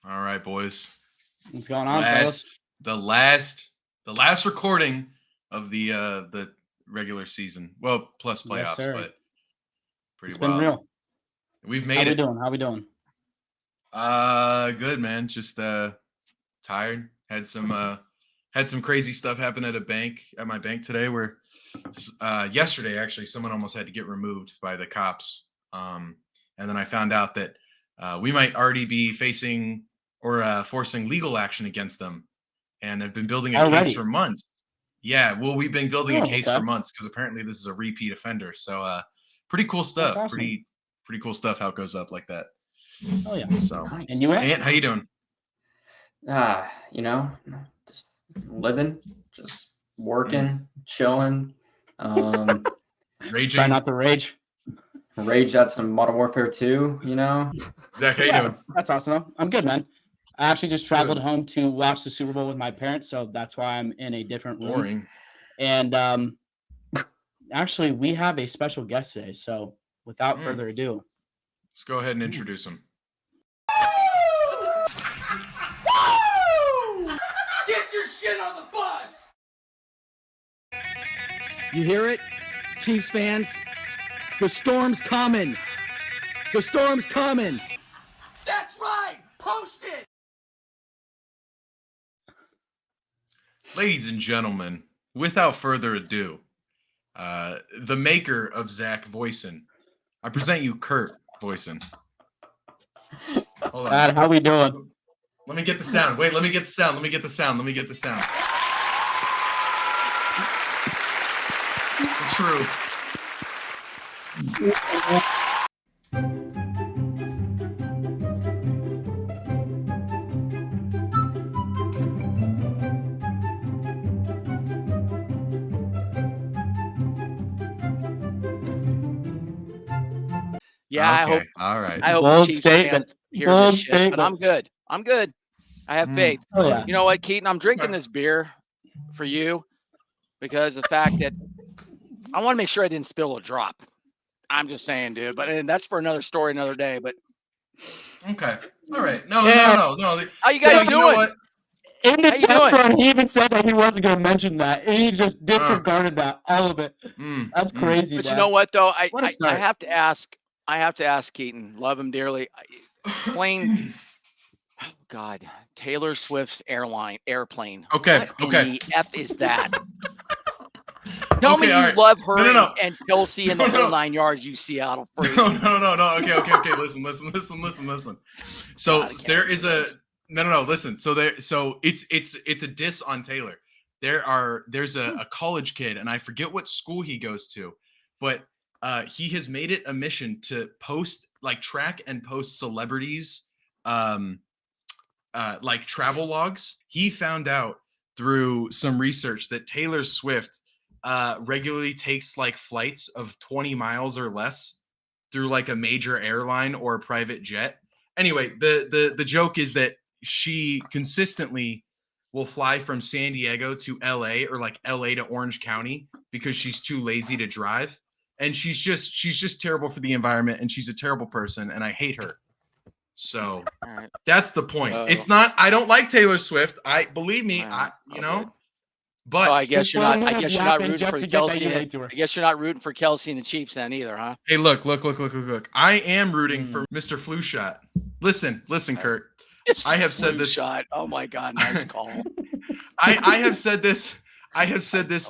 All right, boys. What's going on, fellas? The last recording of the regular season. Well, plus playoffs, Yes, but pretty it's wild. been real. We've made it. How we doing? Good, man. Just tired. Had some crazy stuff happen at my bank today where yesterday actually someone almost had to get removed by the cops. And then I found out that we might already be facing or forcing legal action against them, and have been building a case for months. Yeah, well, we've been building a case for months because apparently this is a repeat offender. So pretty cool stuff. Awesome. Pretty cool stuff how it goes up like that. Oh yeah. So nice. And you, Ant, how you doing? Just living, just working, chilling. Raging. Try not to rage. Rage at some Modern Warfare 2, Zach, how you doing? That's awesome. I'm good, man. I actually just traveled home to watch the Super Bowl with my parents, so that's why I'm in a different room. Boring. And actually, we have a special guest today, so without further ado, let's go ahead and introduce him. Get your shit on the bus! You hear it, Chiefs fans? The storm's coming. The storm's coming. That's right! Post it! Ladies and gentlemen, without further ado, the maker of Zach Voisin, I present you Curt Voisin. Hold on. How we doing? Let me get the sound. Wait, let me get the sound. True. Yeah, okay. All right. I hope Bold the Chiefs statement. fans hear Bold this shit, statement. but I'm good. I have faith. Oh, yeah. You know what, Keaton? I'm drinking this beer for you because the fact that I want to make sure I didn't spill a drop. I'm just saying, dude. And that's for another story, another day. But okay, all right. No. How you guys You doing? know what? In the How you test doing? run, he even said that he wasn't going to mention that, and he just disregarded that, all of it. That's crazy. But Dad. you know what, though? I start. have to ask Keaton. Love him dearly. Explain. Oh God, Taylor Swift's airplane. Okay. What in the F is that? Tell me you right. love her No. and Kelsey and the whole 9 yards, you Seattle freak. No. Okay. Listen. So there is a no. Listen. So it's a diss on Taylor. There's a college kid, and I forget what school he goes to, but he has made it a mission to track and post celebrities, like travel logs. He found out through some research that Taylor Swift regularly takes like flights of 20 miles or less through like a major airline or a private jet. Anyway, the joke is that she consistently will fly from San Diego to LA or like LA to Orange County because she's too lazy to drive. And she's just terrible for the environment, and she's a terrible person, and I hate her. So that's the point. It's not, I don't like Taylor Swift. Believe me, but I guess you're not rooting for Kelsey. I guess you're not rooting for Kelsey and the Chiefs then either, huh? Hey, look. I am rooting for Mr. Flu Shot. Listen, Curt. I have said this. Shot. Oh my God, nice call. I have said this.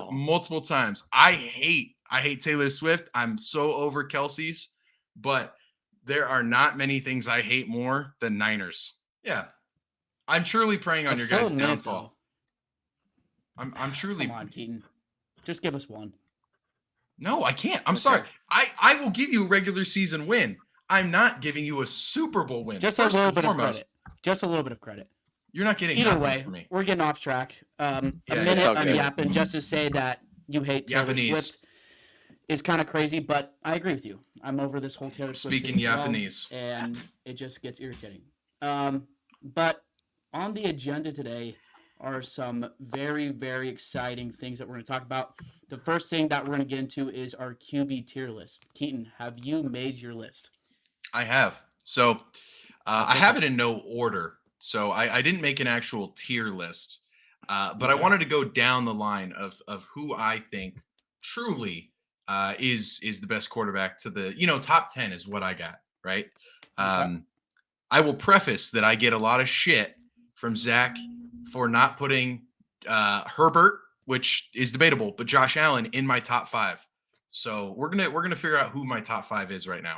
Multiple times. I hate Taylor Swift. I'm so over Kelsey's, but there are not many things I hate more than Niners. Yeah. I'm truly praying on your guys' downfall. I'm truly. Come on, Keaton. Just give us one. No, I can't. I'm sorry. I will give you a regular season win. I'm not giving you a Super Bowl win. Just a little bit of credit. Just a little bit of credit. You're not getting either way. For me. We're getting off track. A minute on yapping just to say that you hate Taylor Swift is kind of crazy, but I agree with you. I'm over this whole Taylor Swift speaking Japanese, and it just gets irritating. But on the agenda today are some very, very exciting things that we're going to talk about. The first thing that we're going to get into is our QB tier list. Keaton, have you made your list? I have. So I have it in no order. So I didn't make an actual tier list, but I wanted to go down the line of who I think truly is the best quarterback to the top 10 is what I got, right? I will preface that I get a lot of shit from Zach for not putting Herbert, which is debatable, but Josh Allen in my top 5. So we're gonna figure out who my top 5 is right now.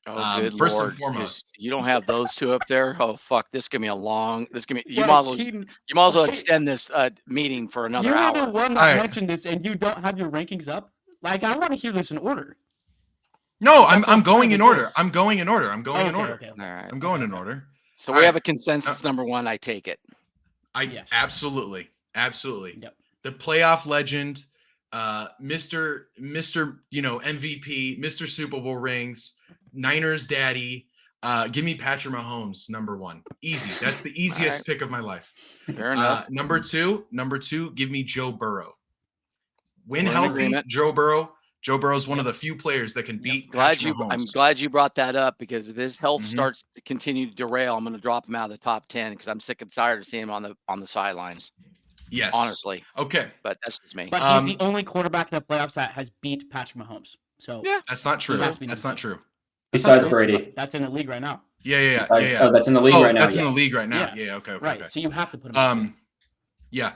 Oh, good First Lord. and foremost, You don't have those two up there? Oh, fuck. This is going to be a long, you Yeah, might as well, Keaton, you might as well wait. extend this meeting for another You were the hour. one that All right. mentioned this, and you don't have your rankings up. Like, I want to hear this in order. no, That's I'm what going kind in of order. is. I'm going in order. I'm going in Okay, order. okay, All okay. right. I'm going in okay. order. So All we right. have a consensus number 1. I take it. Yes. Absolutely. Yep. The playoff legend, Mr. MVP, Mr. Super Bowl rings, Niners daddy. Give me Patrick Mahomes, number 1. Easy. That's the easiest pick of my life. Fair enough. Number two, give me Joe Burrow. When We're in healthy, agreement. Joe Burrow. Joe Burrow is one of the few players that can beat I'm Patrick Mahomes. glad you brought that up, because if his health Mhm. starts to continue to derail, I'm going to drop him out of the top 10 because I'm sick and tired of seeing him on the sidelines. Yes. Honestly, Okay. but that's just me. But he's the only quarterback in the playoffs that has beat Patrick Mahomes. So Yeah. That's not true. has to be That's number not 2. true. Besides That's Brady. That's in the league right now. Yeah. Oh, that's in the league right now. That's in Yes. the league right now. Yeah. Yeah. Okay. Right. Okay. So you have to put him at 2. Yeah.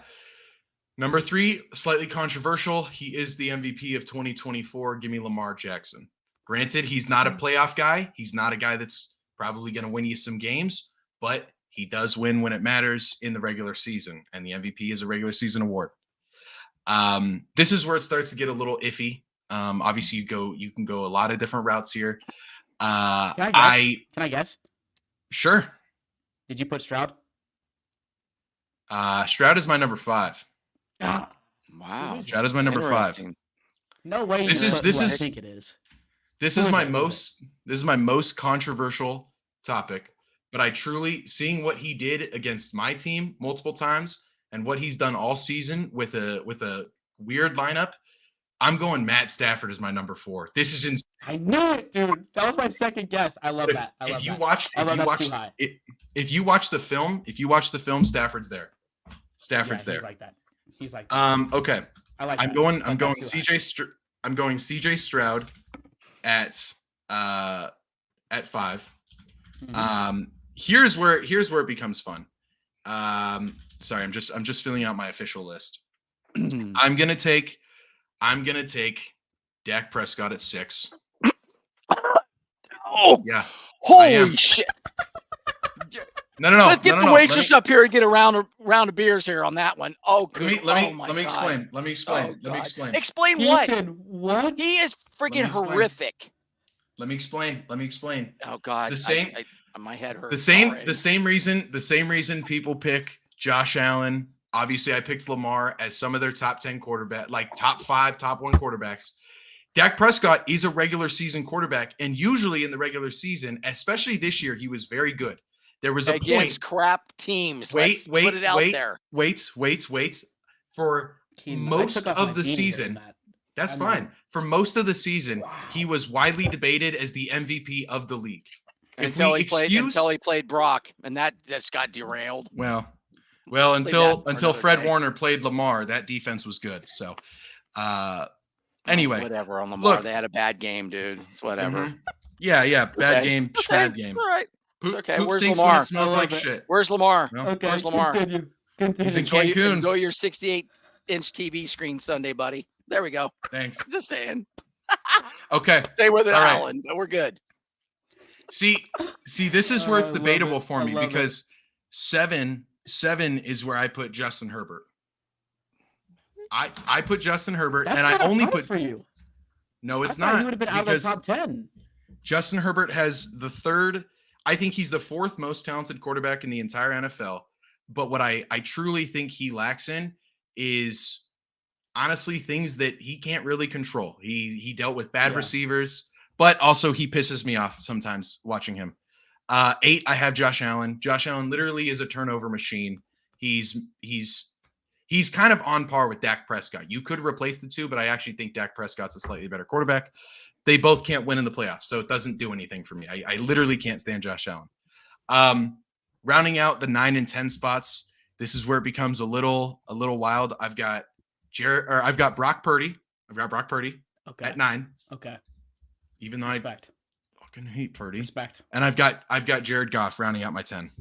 Number 3, slightly controversial. He is the MVP of 2024. Give me Lamar Jackson. Granted, he's not a playoff guy. He's not a guy that's probably going to win you some games, but he does win when it matters in the regular season, and the MVP is a regular season award. This is where it starts to get a little iffy. Obviously, you can go a lot of different routes here. Can I guess? Sure. Did you put Stroud? Stroud is my number 5. Wow. Stroud is my number 5. Interesting. No way. This you is- put this who I is- think it is. This Who is is my it? Who is this is my most controversial topic, but I truly, seeing what he did against my team multiple times and what he's done all season with a weird lineup, I'm going Matt Stafford as my number 4. This is insane. I knew it, dude. That was my second guess. I love that. I love If you that. watch, I love if you that watch too high. it, if you watch the film, Stafford's there. Stafford's He's there. like that. He's like that. Okay. I like I'm that, going but that's too high. I'm going CJ Stroud at 5. Mhm. Here's where it becomes fun. Sorry, I'm just filling out my official list. I'm gonna take Dak Prescott at 6. Oh, Yeah. holy shit. No. Let's get the no. waitress up here and get a round of beers here on that one. Oh, Let me good. Oh, my let me God. explain. Let me explain. Oh, Let me God. explain. Explain what? Ethan, what? He is freaking explain. horrific. Let me explain. Oh, God. The same- my head hurts. The same reason people pick Josh Allen. Obviously, I picked Lamar as some of their top 10 quarterback, like top 5, top 1 quarterbacks. Dak Prescott is a regular season quarterback, and usually in the regular season, especially this year, he was very good. There was a Against point. crap teams. Wait, Let's put it out there. Wait. For Keaton, I most took off my of the beanie here season, in that. that's I fine. mean- For most of the season, he was widely debated as the MVP of the league. Until he played Brock, and that just got derailed. Well, that for until another Fred day. Warner played Lamar, that defense was good. So, anyway, Whatever on Lamar. look. They had a bad game, dude. It's whatever. Mhm. Yeah, bad Okay. game, Okay. bad game. All right. Poop, okay. poop Where's stinks when Lamar? it smells I like love it. shit. Where's Lamar? No. Okay, Where's Lamar? Continue. He's in Enjoy, Cancun. enjoy your 68-inch TV screen Sunday, buddy. There we go. Thanks. Just saying. Okay. Stay with it, All right. Alan. We're good. See, this is where it's I love debatable it. for I me love it. because 7 is where I put Justin Herbert. I put Justin Herbert, That's and I kinda only hard put. for you. No, it's I thought not. He would have been out of the because top 10. Justin Herbert has the 3rd. I think he's the 4th most talented quarterback in the entire NFL. But what I truly think he lacks in is honestly things that he can't really control. He dealt with bad Yeah. receivers, but also he pisses me off sometimes watching him. 8, I have Josh Allen. Josh Allen literally is a turnover machine. He's kind of on par with Dak Prescott. You could replace the two, but I actually think Dak Prescott's a slightly better quarterback. They both can't win in the playoffs, so it doesn't do anything for me. I literally can't stand Josh Allen. rounding out the 9 and 10 spots, this is where it becomes a little wild. I've got Brock Purdy. Okay. At 9. Okay. Even though Respect. I fucking hate Purdy. Respect. And I've got Jared Goff rounding out my 10.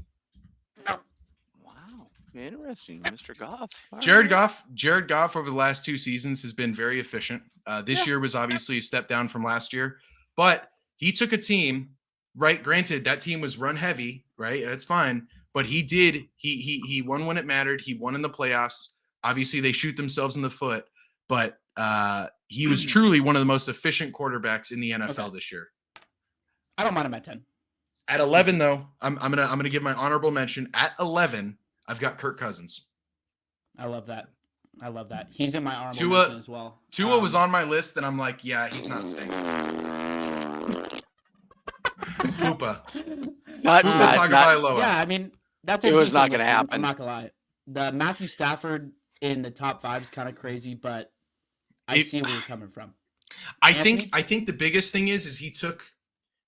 Wow, interesting, Mr. Goff. All Jared right. Goff over the last 2 seasons has been very efficient. This year was obviously a step down from last year, but he took a team, right? Granted, that team was run heavy, right? That's fine, but he won when it mattered. He won in the playoffs. Obviously, they shoot themselves in the foot, but he was truly one of the most efficient quarterbacks in the NFL this year. I don't mind him at 10. At 11, though, I'm gonna give my honorable mention. At 11, I've got Kirk Cousins. I love that. He's in my honorable Tua- mention as well. Tua was on my list, and I'm like, yeah, he's not staying. Hoopa. Not, Hoopa not, not, Tagovailoa. Yeah, I mean, that's It a was decent not gonna list. I'm happen. not gonna lie. The Matthew Stafford in the top 5 is kind of crazy, but I It- see where you're coming from. I Anthony? think the biggest thing is he took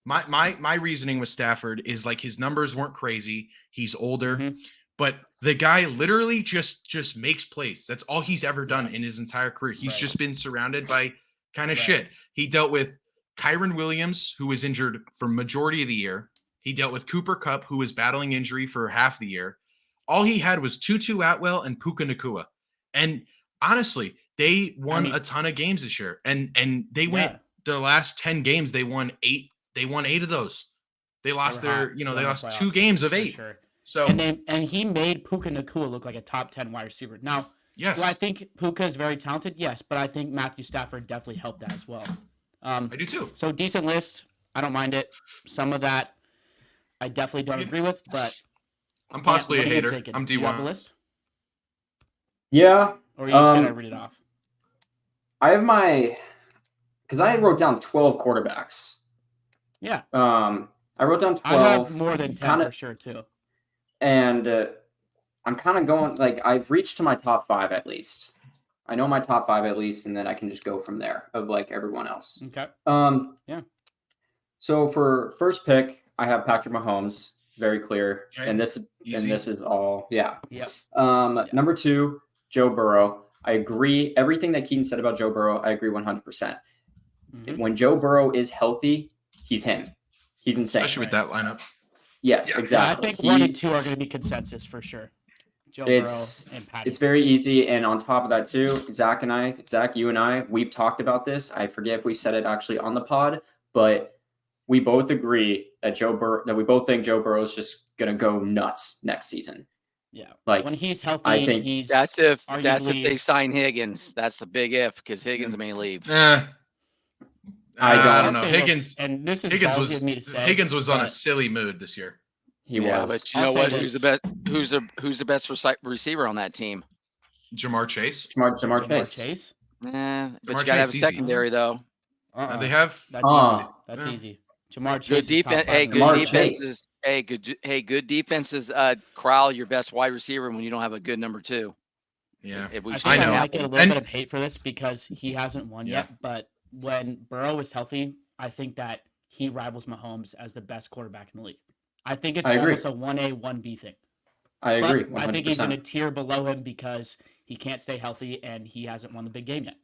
my reasoning with Stafford is like his numbers weren't crazy. He's older, Mhm. but the guy literally just makes plays. That's all he's ever done in his entire career. He's Right. just been surrounded by kind of Right. shit. He dealt with Kyron Williams, who was injured for majority of the year. He dealt with Cooper Kupp, who was battling injury for half the year. All he had was Tutu Atwell and Puka Nacua. And honestly, they won a ton of games this year. And they went their last 10 games, they won 8. They won 8 of those. They lost were hot they during the lost 2 playoffs, games of for 8. sure. So And he made Puka Nacua look like a top 10 wide receiver. Now, yes, do I think Puka is very talented? Yes, but I think Matthew Stafford definitely helped that as well. I do too. So decent list. I don't mind it. Some of that I definitely don't agree with, but I'm possibly what a are you hater. thinking? I'm Do you have the D1. list? Yeah, Or are you just gonna read it off? I have because I wrote down 12 quarterbacks. Yeah. I wrote down 12. I have more than 10 kinda- for sure too. And I'm kind of going I've reached to my top 5 at least. I know my top 5 at least, and then I can just go from there of like everyone else. Okay. Yeah. So for first pick, I have Patrick Mahomes, very clear, Okay. and this is all Yep. Number 2, Joe Burrow. I agree everything that Keaton said about Joe Burrow. I agree 100%. Mhm. When Joe Burrow is healthy, he's him. He's insane. Especially with that lineup. Yes, Yeah. exactly. I think 1 and 2 are going to be consensus for sure. Joe It's- Burrow and Patty. It's very easy, and on top of that too, Zach, you and I, we've talked about this. I forget if we said it actually on the pod, but we both agree that we both think Joe Burrow is just gonna go nuts next season. Yeah. Like When he's healthy, I think he's That's if arguably- they sign Higgins. That's the big if because Higgins may leave. I I don't don't know. I'll say Higgins this, and this is Higgins ballsy of me to was say, Higgins was on a but silly mood this year. he Yeah, was. but you I'll know say what? this. Who's the best receiver on that team? Jamar Chase. Jamar Jamar Chase. Chase. But Jamar you got to have a Chase, easy. secondary though. They have That's Uh, easy. That's yeah. easy. Jamar Chase. Good is top defense. 5 Hey, in the good Jamar league. defenses. Good defenses. Corral your best wide receiver when you don't have a good number 2. Yeah. If we've I seen think I that know. I might happen. get a little And- bit of hate for this because he hasn't won Yeah. yet. But when Burrow is healthy, I think that he rivals Mahomes as the best quarterback in the league. I think it's I agree. almost a 1A, 1B thing. I agree. But I think he's in a 100%. tier below him because he can't stay healthy and he hasn't won the big game yet.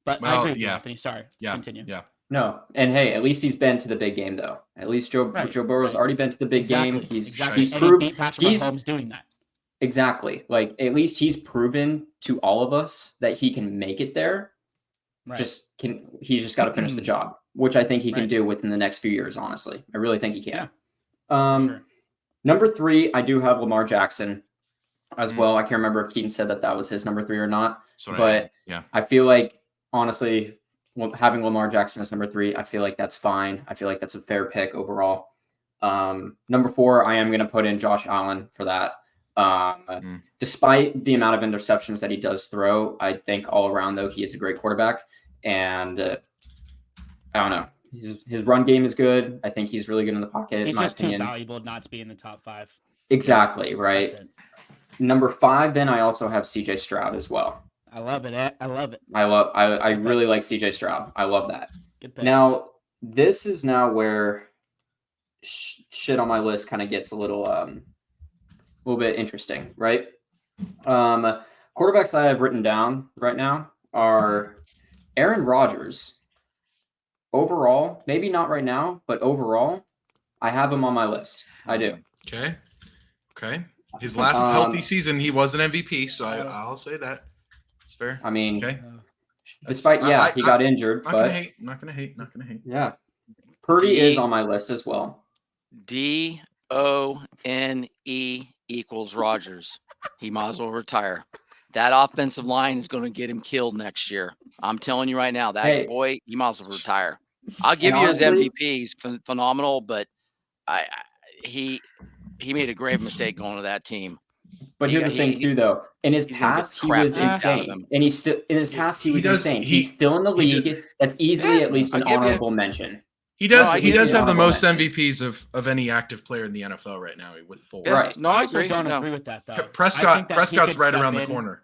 But I Well, agree with you, yeah. Anthony. Sorry. Yeah. Continue. Yeah. No, and hey, at least he's been to the big game though. At least Joe Burrow's already been to the big game. He's exactly. he's And he proved beat Patrick he's Mahomes doing that. exactly like at least he's proven to all of us that he can make it there. Right. He's just got to finish the job, which I think he can Right. do within the next few years. Honestly, I really think he can. For sure. Number 3, I do have Lamar Jackson as Mm. well. I can't remember if Keaton said that was his number 3 or not, So but yeah. I feel like honestly, having Lamar Jackson as number 3, I feel like that's fine. I feel like that's a fair pick overall. Number 4, I am going to put in Josh Allen for that. Despite the amount of interceptions that he does throw, I think all around though he is a great quarterback, and I don't know. His run game is good. I think he's really good in the pocket. He's in my just opinion. too valuable not to be in the top 5. Exactly right. That's it. Number 5, then I also have CJ Stroud as well. I love it. I love it. I really like CJ Stroud. I love that. Good pick. Now, this is now where shit on my list kind of gets a little little bit interesting, right? Quarterbacks that I have written down right now are Aaron Rodgers. Overall, maybe not right now, but overall, I have him on my list. I do. Okay. His last healthy season, he was an MVP, so I'll say that. It's fair. I mean, okay. Despite he got injured, not but gonna hate. Yeah, Purdy is on my list as well. DONE equals Rodgers. He might as well retire. That offensive line is going to get him killed next year. I'm telling you right now, that boy, he might as well retire. I'll give you his MVP. He's phenomenal, but he made a grave mistake going to that team. But here's the thing too, though. In his past, he was insane, and he's still in his past. He was insane. He's still in the league. That's easily at least an honorable mention. He does. He does have the most MVPs of any active player in the NFL right now with 4. Right. No, I agree. Don't agree with that though. Prescott's right around the corner.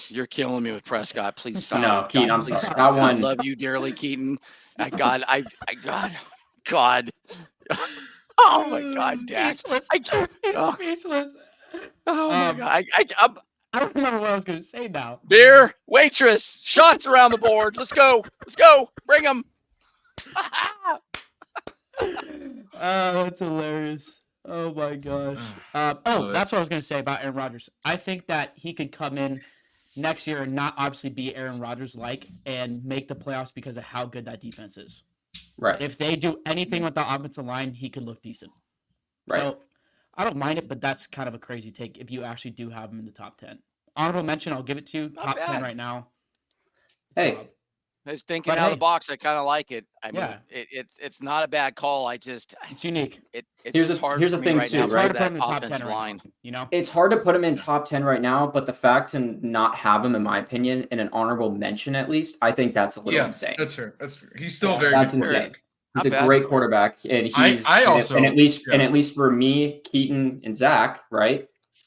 You're killing me with Prescott. Please stop. No, Keaton, I'm sorry. That one. I love you dearly, Keaton. God. Oh my God, Dak. Speechless. Speechless. Oh my God. I don't remember what I was going to say now. Beer, waitress, shots around the board. Let's go. Bring them. Oh, that's hilarious. Oh my gosh. That's what I was going to say about Aaron Rodgers. I think that he could come in next year and not obviously be Aaron Rodgers and make the playoffs because of how good that defense is. Right. If they do anything with the offensive line, he could look decent. Right. So I don't mind it, but that's kind of a crazy take if you actually do have him in the top 10. Honorable mention, I'll give it to top 10 right now. Hey. I was thinking out of the box. I kind of like it. I mean, it's not a bad call. It's unique. It's hard here's for the me thing right too, now. It's right? hard to put him in the top 10 offensive right line. now, you know? It's hard to put him in top 10 right now, but the fact to not have him, in my opinion, in an honorable mention at least, I think that's a little insane. That's fair. He's still very That's good. insane. He's a great quarterback, and he's and at least for me, Keaton and Zach, right?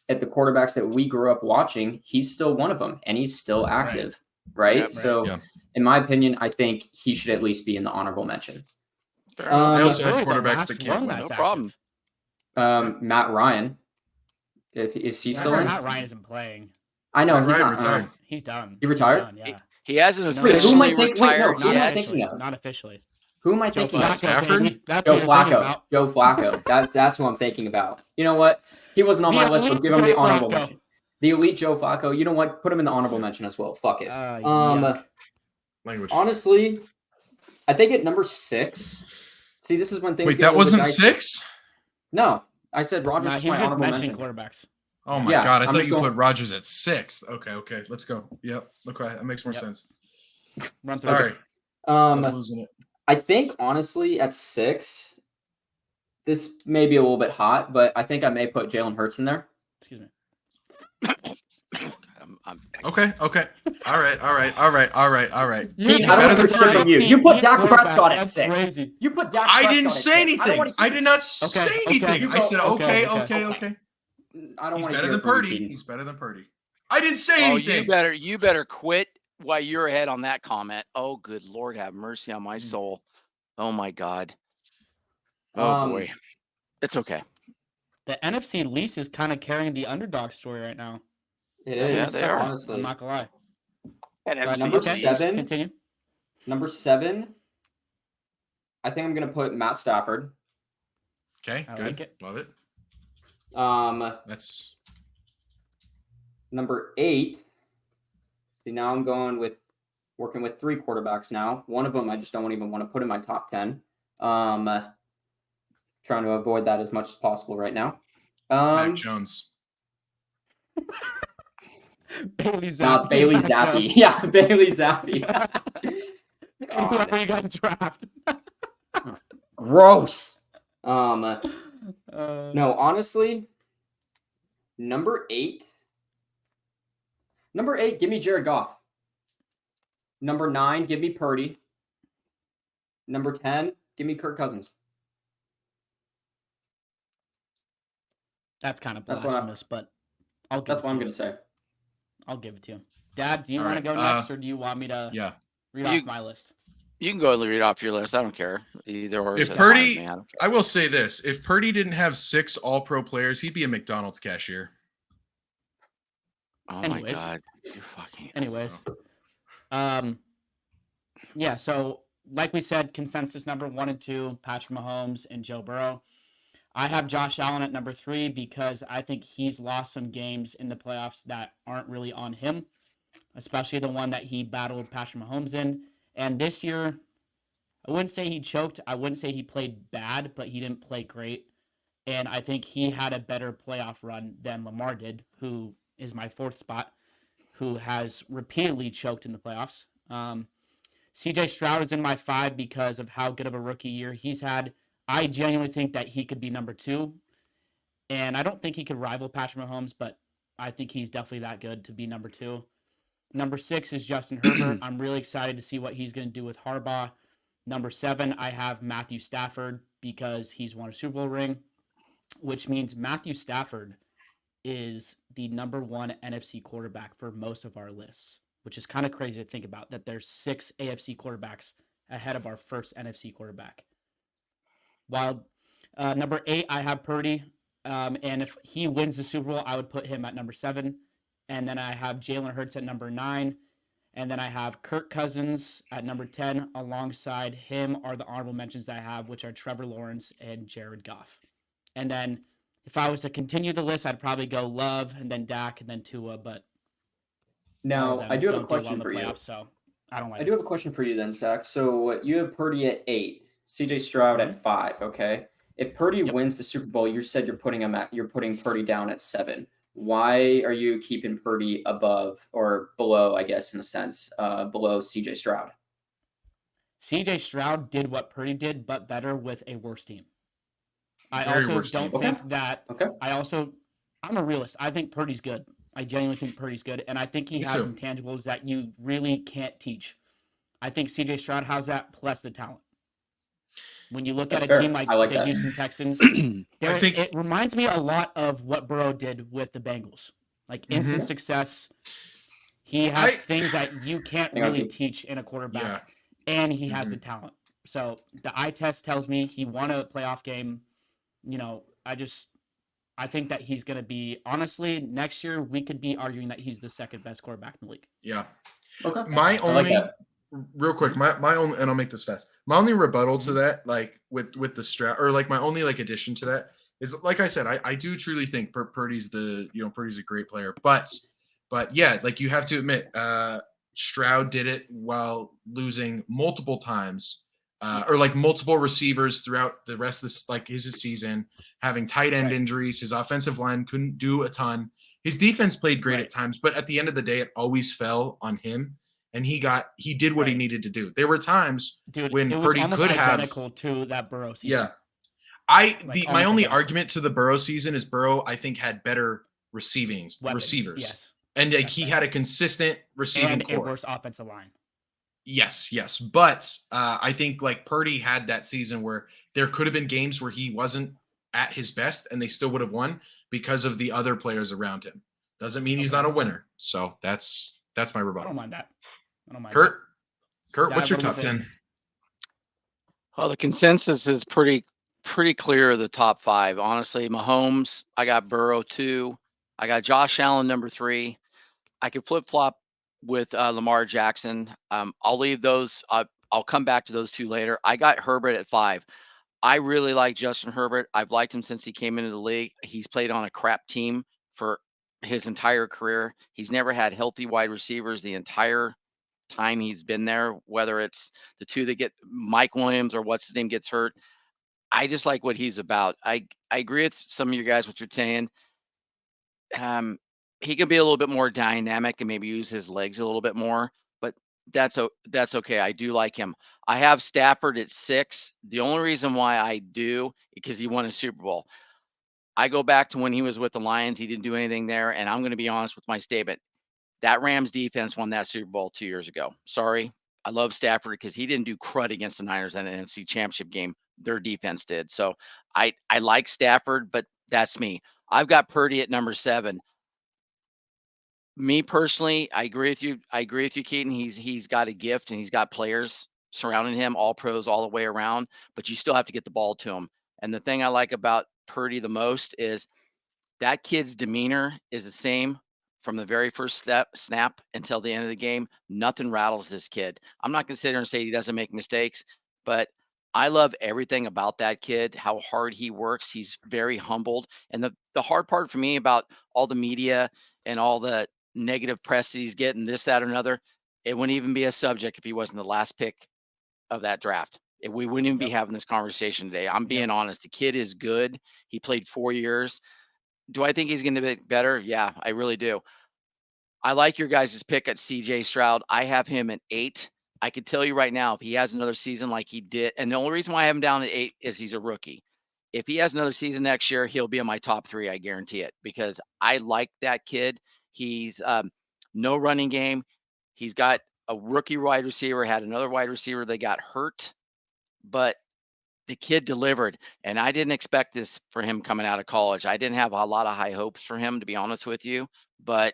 At the quarterbacks that we grew up watching, he's still one of them, and he's still active, right? Yep, so, in my opinion, I think he should at least be in the honorable mention. I also had quarterbacks that can't win. No problem. Matt Ryan, is he still in? Matt Ryan isn't playing. I know he's not retired. He's done. He retired? He's done, yeah. He hasn't Wait, who am I officially retired Who am I yet. thinking of? Not officially. Who am I thinking of? Stafford? That's Joe what you're thinking Flacco. about. Joe Flacco. That's who I'm thinking about. You know what? He wasn't on my list, but give him the honorable mention. The elite Joe Flacco. You know what? Put him in the honorable mention as well. Fuck it. Language. Honestly, I think at number 6. See, this is when things. Wait, get that a little bit wasn't dicey. 6? No, I said Rodgers was my honorable mention. Quarterbacks. Oh my God! I thought you put Rodgers at 6th. Okay, let's go. Yep, okay, that makes more sense. Run through Sorry, I was losing it. I think honestly at 6, this may be a little bit hot, but I think I may put Jalen Hurts in there. Excuse me. Okay. All right. Keaton, I don't appreciate you. You put Dak Prescott at 6. Crazy. You put Dak Prescott I didn't at say 6. anything. I did not say anything. I said okay. I don't He's want better to than Purdy. He's better than Purdy. I didn't say anything. You better quit while you're ahead on that comment. Oh, good Lord, have mercy on my soul. Oh my God. Oh boy, it's okay. The NFC least is kind of carrying the underdog story right now. It is. Yeah, they are. Honestly. I'm not gonna lie. NFC number least. 7. Continue. Number 7. I think I'm gonna put Matt Stafford. Okay, I good. like it. Love it. That's number 8. See, now I'm working with 3 quarterbacks now. One of them I just don't even want to put in my top 10. Trying to avoid that as much as possible right now. Mac Jones. Bailey Zappi. No, it's Bailey Zappi. Yeah, Bailey Zappi. Whoever you got to draft. Gross. No, honestly, number 8. Number 8, give me Jared Goff. Number 9, give me Purdy. Number 10, give me Kirk Cousins. That's kind of blasphemous, but I'll give that's what I'm going to say. I'll give it to him. Dad, do you want to go next, or do you want me to read off my list? You can go and read off your list. I don't care. Either or. If That's fine with Purdy, me. I don't care. I will say this: if Purdy didn't have 6 All-Pro players, he'd be a McDonald's cashier. Oh Anyways. my god, you're fucking. Anyways, So. yeah. So like we said, consensus number 1 and 2, Patrick Mahomes and Joe Burrow. I have Josh Allen at number 3 because I think he's lost some games in the playoffs that aren't really on him, especially the one that he battled Patrick Mahomes in. And this year, I wouldn't say he choked. I wouldn't say he played bad, but he didn't play great. And I think he had a better playoff run than Lamar did, who is my 4th spot, who has repeatedly choked in the playoffs. CJ Stroud is in my 5 because of how good of a rookie year he's had. I genuinely think that he could be number 2. And I don't think he could rival Patrick Mahomes, but I think he's definitely that good to be number 2. Number 6 is Justin Herbert. I'm really excited to see what he's going to do with Harbaugh. Number 7, I have Matthew Stafford because he's won a Super Bowl ring, which means Matthew Stafford is the number 1 NFC quarterback for most of our lists, which is kind of crazy to think about, that there's 6 AFC quarterbacks ahead of our first NFC quarterback. While number 8, I have Purdy. And if he wins the Super Bowl, I would put him at number 7. And then I have Jalen Hurts at number 9. And then I have Kirk Cousins at number 10. Alongside him are the honorable mentions that I have, which are Trevor Lawrence and Jared Goff. And then if I was to continue the list, I'd probably go Love and then Dak and then Tua. But Now, I do have a question for you. Playoffs, so I don't like I do have a question for you then, Zach. So you have Purdy at 8, CJ Stroud at 5. Okay, if Purdy wins the Super Bowl, you said you're putting Purdy down at 7. Why are you keeping Purdy above or below? I guess in a sense, below CJ Stroud. CJ Stroud did what Purdy did, but better with a worse team. I Very also worse don't team. think that. Okay. I'm a realist. I think Purdy's good. I genuinely think Purdy's good, and I think he Me has too. intangibles that you really can't teach. I think CJ Stroud has that plus the talent. When you look That's at a fair. team like I like the that. Houston Texans, I think- it reminds me a lot of what Burrow did with the Bengals. Like instant success. He has things that you can't really teach in a quarterback, and he has the talent. So the eye test tells me he won a playoff game. You know, I think that he's going to be, honestly, next year we could be arguing that he's the second best quarterback in the league. Yeah. Okay. My I only, like that. real quick, my only, and I'll make this fast. My only rebuttal to that, like with the Stroud, or like my only like addition to that is, like I said, I do truly think Purdy's Purdy's a great player, but yeah, like you have to admit, Stroud did it while losing multiple times, or like multiple receivers throughout the rest of this, like his season, having tight end injuries. His offensive line couldn't do a ton. His defense played great at times, but at the end of the day, it always fell on him, and he did what he needed to do. There were times when it was Purdy almost could have identical to that Burrow season. Yeah, my only identical. argument to the Burrow season is Burrow, I think, had better receivers, Yes, and like he had a consistent receiving and core. a worse offensive line. Yes, but I think like Purdy had that season where there could have been games where he wasn't at his best, and they still would have won because of the other players around him. Doesn't mean he's not a winner. So that's my rebuttal. I don't mind that. Kurt, Dad, what's your what do you top think? 10? Well, the consensus is pretty clear. The top 5, honestly, Mahomes. I got Burrow 2. I got Josh Allen number 3. I could flip flop with Lamar Jackson. I'll leave those. I'll come back to those 2 later. I got Herbert at 5. I really like Justin Herbert. I've liked him since he came into the league. He's played on a crap team for his entire career. He's never had healthy wide receivers the entire time he's been there, whether it's the 2 that get Mike Williams or what's his name gets hurt. I just like what he's about. I agree with some of you guys, what you're saying. He can be a little bit more dynamic and maybe use his legs a little bit more, but that's okay. I do like him. I have Stafford at 6. The only reason why I do, because he won a Super Bowl. I go back to when he was with the Lions. He didn't do anything there, and I'm going to be honest with my statement. That Rams defense won that Super Bowl 2 years ago. Sorry. I love Stafford because he didn't do crud against the Niners in the NFC Championship game. Their defense did. So I like Stafford, but that's me. I've got Purdy at number 7. Me personally, I agree with you. I agree with you, Keaton. He's got a gift and he's got players. surrounding him, all pros all the way around, but you still have to get the ball to him. And the thing I like about Purdy the most is that kid's demeanor is the same from the very first snap until the end of the game. Nothing rattles this kid. I'm not going to sit here and say he doesn't make mistakes, but I love everything about that kid, how hard he works. He's very humbled. And the hard part for me about all the media and all the negative press that he's getting, this, that, or another, it wouldn't even be a subject if he wasn't the last pick of that draft. We wouldn't even be having this conversation today. I'm being honest. The kid is good. He played 4 years. Do I think he's going to be better? Yeah, I really do. I like your guys' pick at CJ Stroud. I have him at 8. I could tell you right now, if he has another season like he did, and the only reason why I have him down at 8 is he's a rookie. If he has another season next year, he'll be in my top 3. I guarantee it, because I like that kid. He's no running game. He's got a rookie wide receiver, had another wide receiver that got hurt, but the kid delivered. And I didn't expect this for him coming out of college. I didn't have a lot of high hopes for him, to be honest with you, but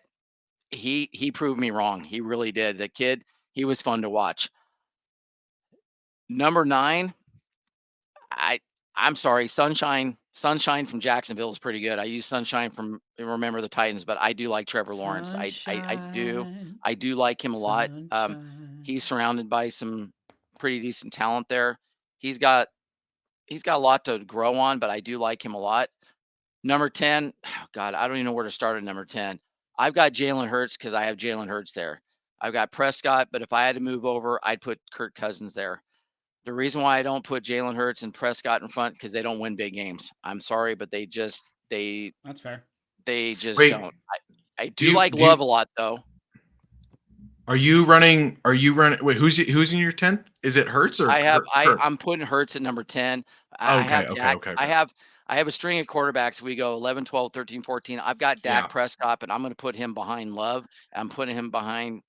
he proved me wrong. He really did. The kid, he was fun to watch. Number 9, I'm sorry, Sunshine from Jacksonville is pretty good. I use Sunshine from Remember the Titans, but I do like Trevor Lawrence. I do like him a lot. He's surrounded by some pretty decent talent there. He's got a lot to grow on, but I do like him a lot. Number 10, oh God, I don't even know where to start at number 10. I've got Jalen Hurts because I have Jalen Hurts there. I've got Prescott, but if I had to move over, I'd put Kirk Cousins there. The reason why I don't put Jalen Hurts and Prescott in front, because they don't win big games. I'm sorry, but that's fair. They just don't. I do like Love a lot, though. Are you running? Wait, who's in your 10th? Is it Hurts or I'm putting Hurts at number 10. Okay. I have a string of quarterbacks. We go 11, 12, 13, 14. I've got Dak Prescott, but I'm going to put him behind Love. I'm putting him behind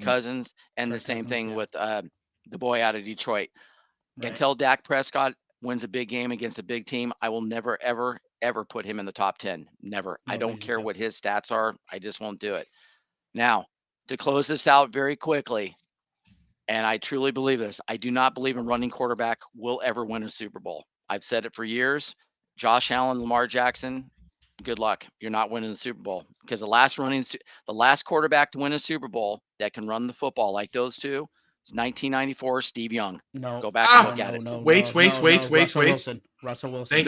Cousins, and the same thing with the boy out of Detroit. Right. Until Dak Prescott wins a big game against a big team, I will never, ever, ever put him in the top 10. Never. No, I don't care what his stats are. I just won't do it. Now, to close this out very quickly, and I truly believe this, I do not believe a running quarterback will ever win a Super Bowl. I've said it for years. Josh Allen, Lamar Jackson, good luck. You're not winning the Super Bowl, because the last quarterback to win a Super Bowl that can run the football like those two is 1994 Steve Young. No. Go back and look at it. Wait. Russell Wilson. Thank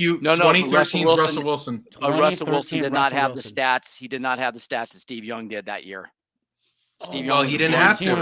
you. No. 2013 Russell Wilson. Russell Wilson did not have the stats. He did not have the stats that Steve Young did that year. Steve Young, he didn't have to. It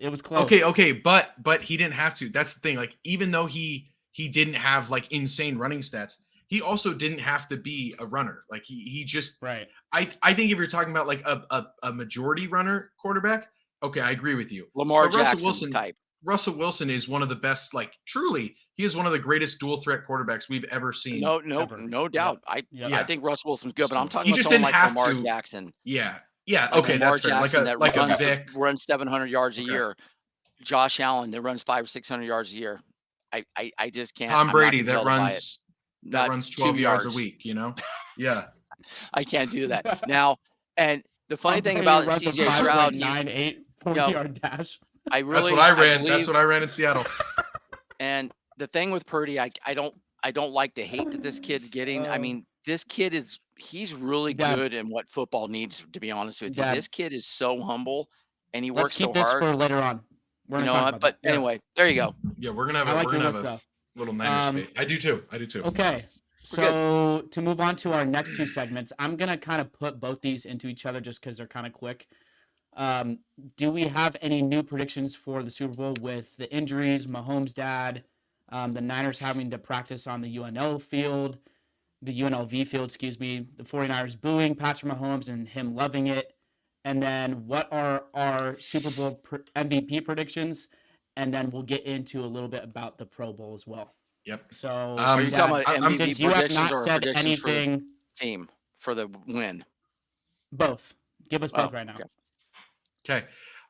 was close. Okay, but he didn't have to. That's the thing. Like, even though he didn't have like insane running stats, he also didn't have to be a runner. Like he just right. I think if you're talking about like a majority runner quarterback, okay, I agree with you. Lamar Jackson type. Russell Wilson is one of the best. Like, truly, he is one of the greatest dual threat quarterbacks we've ever seen. No doubt. I think Russell Wilson's good, but I'm talking about someone like Lamar Jackson. Yeah. Okay, Lamar that's fair. Jackson like a Vic. runs 700 yards a year. Josh Allen that runs 500 or 600 yards a year. I just can't. Tom Brady that runs 12 yards a week. Yeah. I can't do that now. And the funny thing about CJ Stroud, 9.8 40-yard dash. That's what I ran. That's what I ran in Seattle. And the thing with Purdy, I don't like the hate that this kid's getting. I mean, this kid he's really good in what football needs, to be honest with you. This kid is so humble, and he works so hard. Let's keep this for later on. Anyway, there you go. Yeah, we're gonna have a little Niners debate. I do too. Okay, so to move on to our next two segments, I'm gonna kind of put both these into each other just because they're kind of quick. Do we have any new predictions for the Super Bowl with the injuries, Mahomes' dad, the Niners having to practice on the UNLV field, the 49ers booing Patrick Mahomes and him loving it? And then what are our Super Bowl MVP predictions? And then we'll get into a little bit about the Pro Bowl as well. Yep. So are you talking about MVP predictions or predictions anything, for the team for the win? Both. Give us both right now. Okay.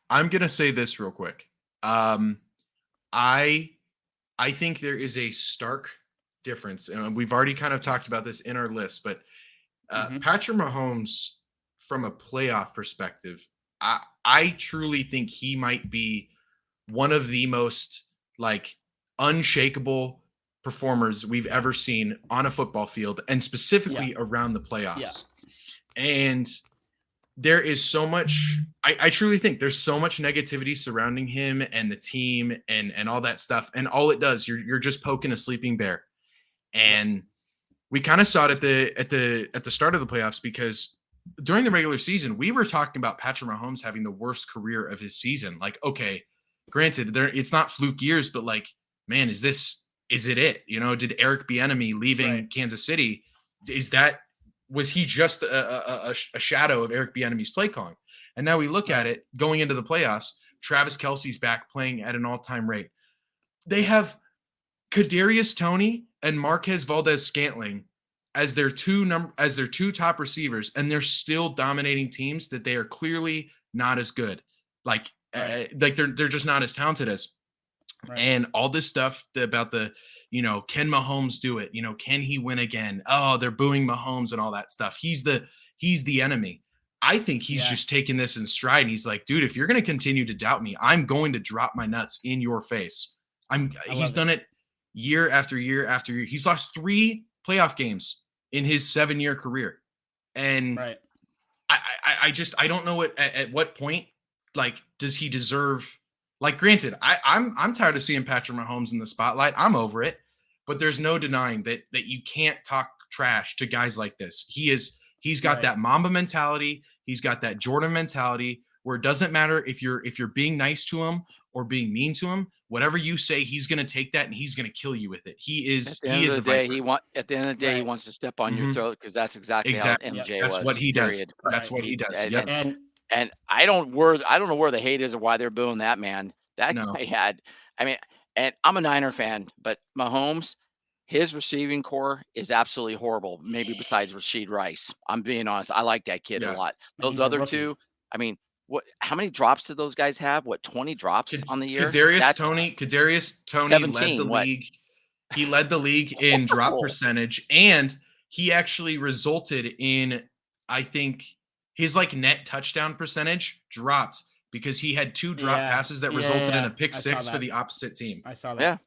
I'm going to say this real quick. I think there is a stark difference, and we've already kind of talked about this in our list, but Patrick Mahomes, from a playoff perspective, I truly think he might be one of the most like unshakable performers we've ever seen on a football field, and specifically around the playoffs. And there is so much, I truly think there's so much negativity surrounding him and the team and all that stuff. And all it does, you're just poking a sleeping bear. And we kind of saw it at the start of the playoffs, because during the regular season, we were talking about Patrick Mahomes having the worst career of his season. Like, okay, granted, it's not fluke years, but like, man, is it? You know, did Eric Bieniemy leaving Kansas City, was he just a shadow of Eric Bieniemy's play calling? And now we look at it going into the playoffs. Travis Kelce's back playing at an all-time rate. They have Kadarius Toney and Marquez Valdez-Scantling as their two top receivers, and they're still dominating teams that they are clearly not as good. Like they're just not as talented as. And all this stuff about the, can Mahomes do it? Can he win again? Oh, they're booing Mahomes and all that stuff. He's the enemy. I think he's just taking this in stride. And he's like, dude, if you're going to continue to doubt me, I'm going to drop my nuts in your face. He's done it year after year after year. He's lost 3 playoff games in his 7-year career. And I don't know at what point, like, does he deserve, like, granted, I'm tired of seeing Patrick Mahomes in the spotlight. I'm over it, but there's no denying that you can't talk trash to guys like this. He's got that Mamba mentality. He's got that Jordan mentality, where it doesn't matter if you're being nice to him or being mean to him. Whatever you say, he's going to take that and he's going to kill you with it. He is a viper. At the end of the day, he wants to step on your throat, because that's exactly how MJ was. That's what he does. Period. That's what he does. And I don't know where the hate is or why they're booing that man. That guy had, and I'm a Niner fan, but Mahomes, his receiving core is absolutely horrible. Maybe besides Rashid Rice. I'm being honest. I like that kid a lot. Those other two, how many drops did those guys have? 20 drops on the year? Kadarius Toney 17, led the league. He led the league in drop percentage, and he actually resulted in, I think, his like net touchdown percentage dropped because he had 2 drop passes that resulted in a pick 6 for the opposite team. I saw that. Yeah.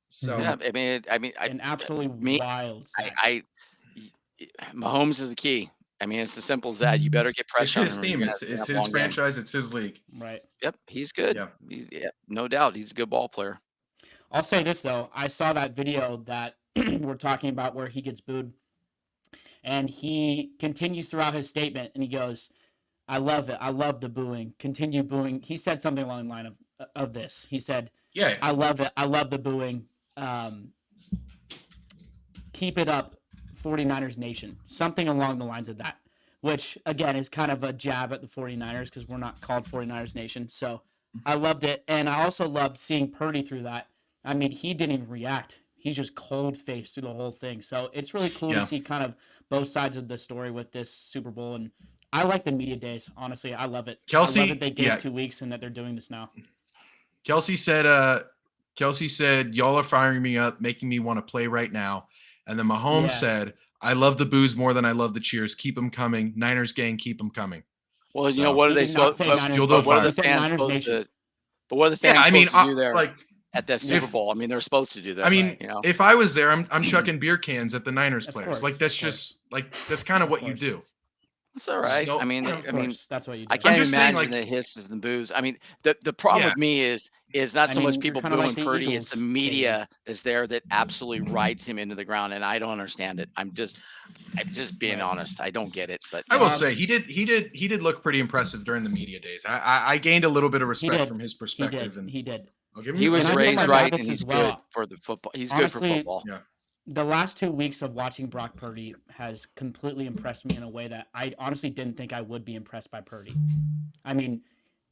So an absolutely wild. Mahomes is the key. It's as simple as that. You better get pressure on him. It's his team. It's his franchise. It's his league. Right. Yep. He's good. Yeah. No doubt. He's a good ball player. I'll say this though. I saw that video that we're talking about where he gets booed, and he continues throughout his statement, and he goes, "I love it. I love the booing. Continue booing." He said something along the line of this. He said, "Yeah, I love it. I love the booing. Keep it up, 49ers Nation." Something along the lines of that, which again is kind of a jab at the 49ers because we're not called 49ers Nation. So I loved it. And I also loved seeing Purdy through that. He didn't even react. He's just cold-faced through the whole thing. So it's really cool to see kind of both sides of the story with this Super Bowl. And I like the media days. Honestly, I love it. Kelsey, I love that they gave 2 weeks and that they're doing this now. Kelsey said, y'all are firing me up, making me want to play right now. And then Mahomes said, I love the boos more than I love the cheers. Keep them coming. Niners gang, keep them coming. Well, what are they supposed to do? What are the fans supposed to do there at the Super Bowl? They're supposed to do this. If I was there, I'm chucking beer cans at the Niners players. Like, that's just like, that's kind of what you do. It's all right. That's what you do. I can't imagine the hisses and boos. The problem with me is not so much people booing Purdy, it's the media that's there that absolutely rides him into the ground, and I don't understand it. I'm just being honest. I don't get it. But I will say he did look pretty impressive during the media days. I gained a little bit of respect from his perspective. He did. He was raised right, and he's good for the football. He's good for football. Yeah. The last 2 weeks of watching Brock Purdy has completely impressed me in a way that I honestly didn't think I would be impressed by Purdy.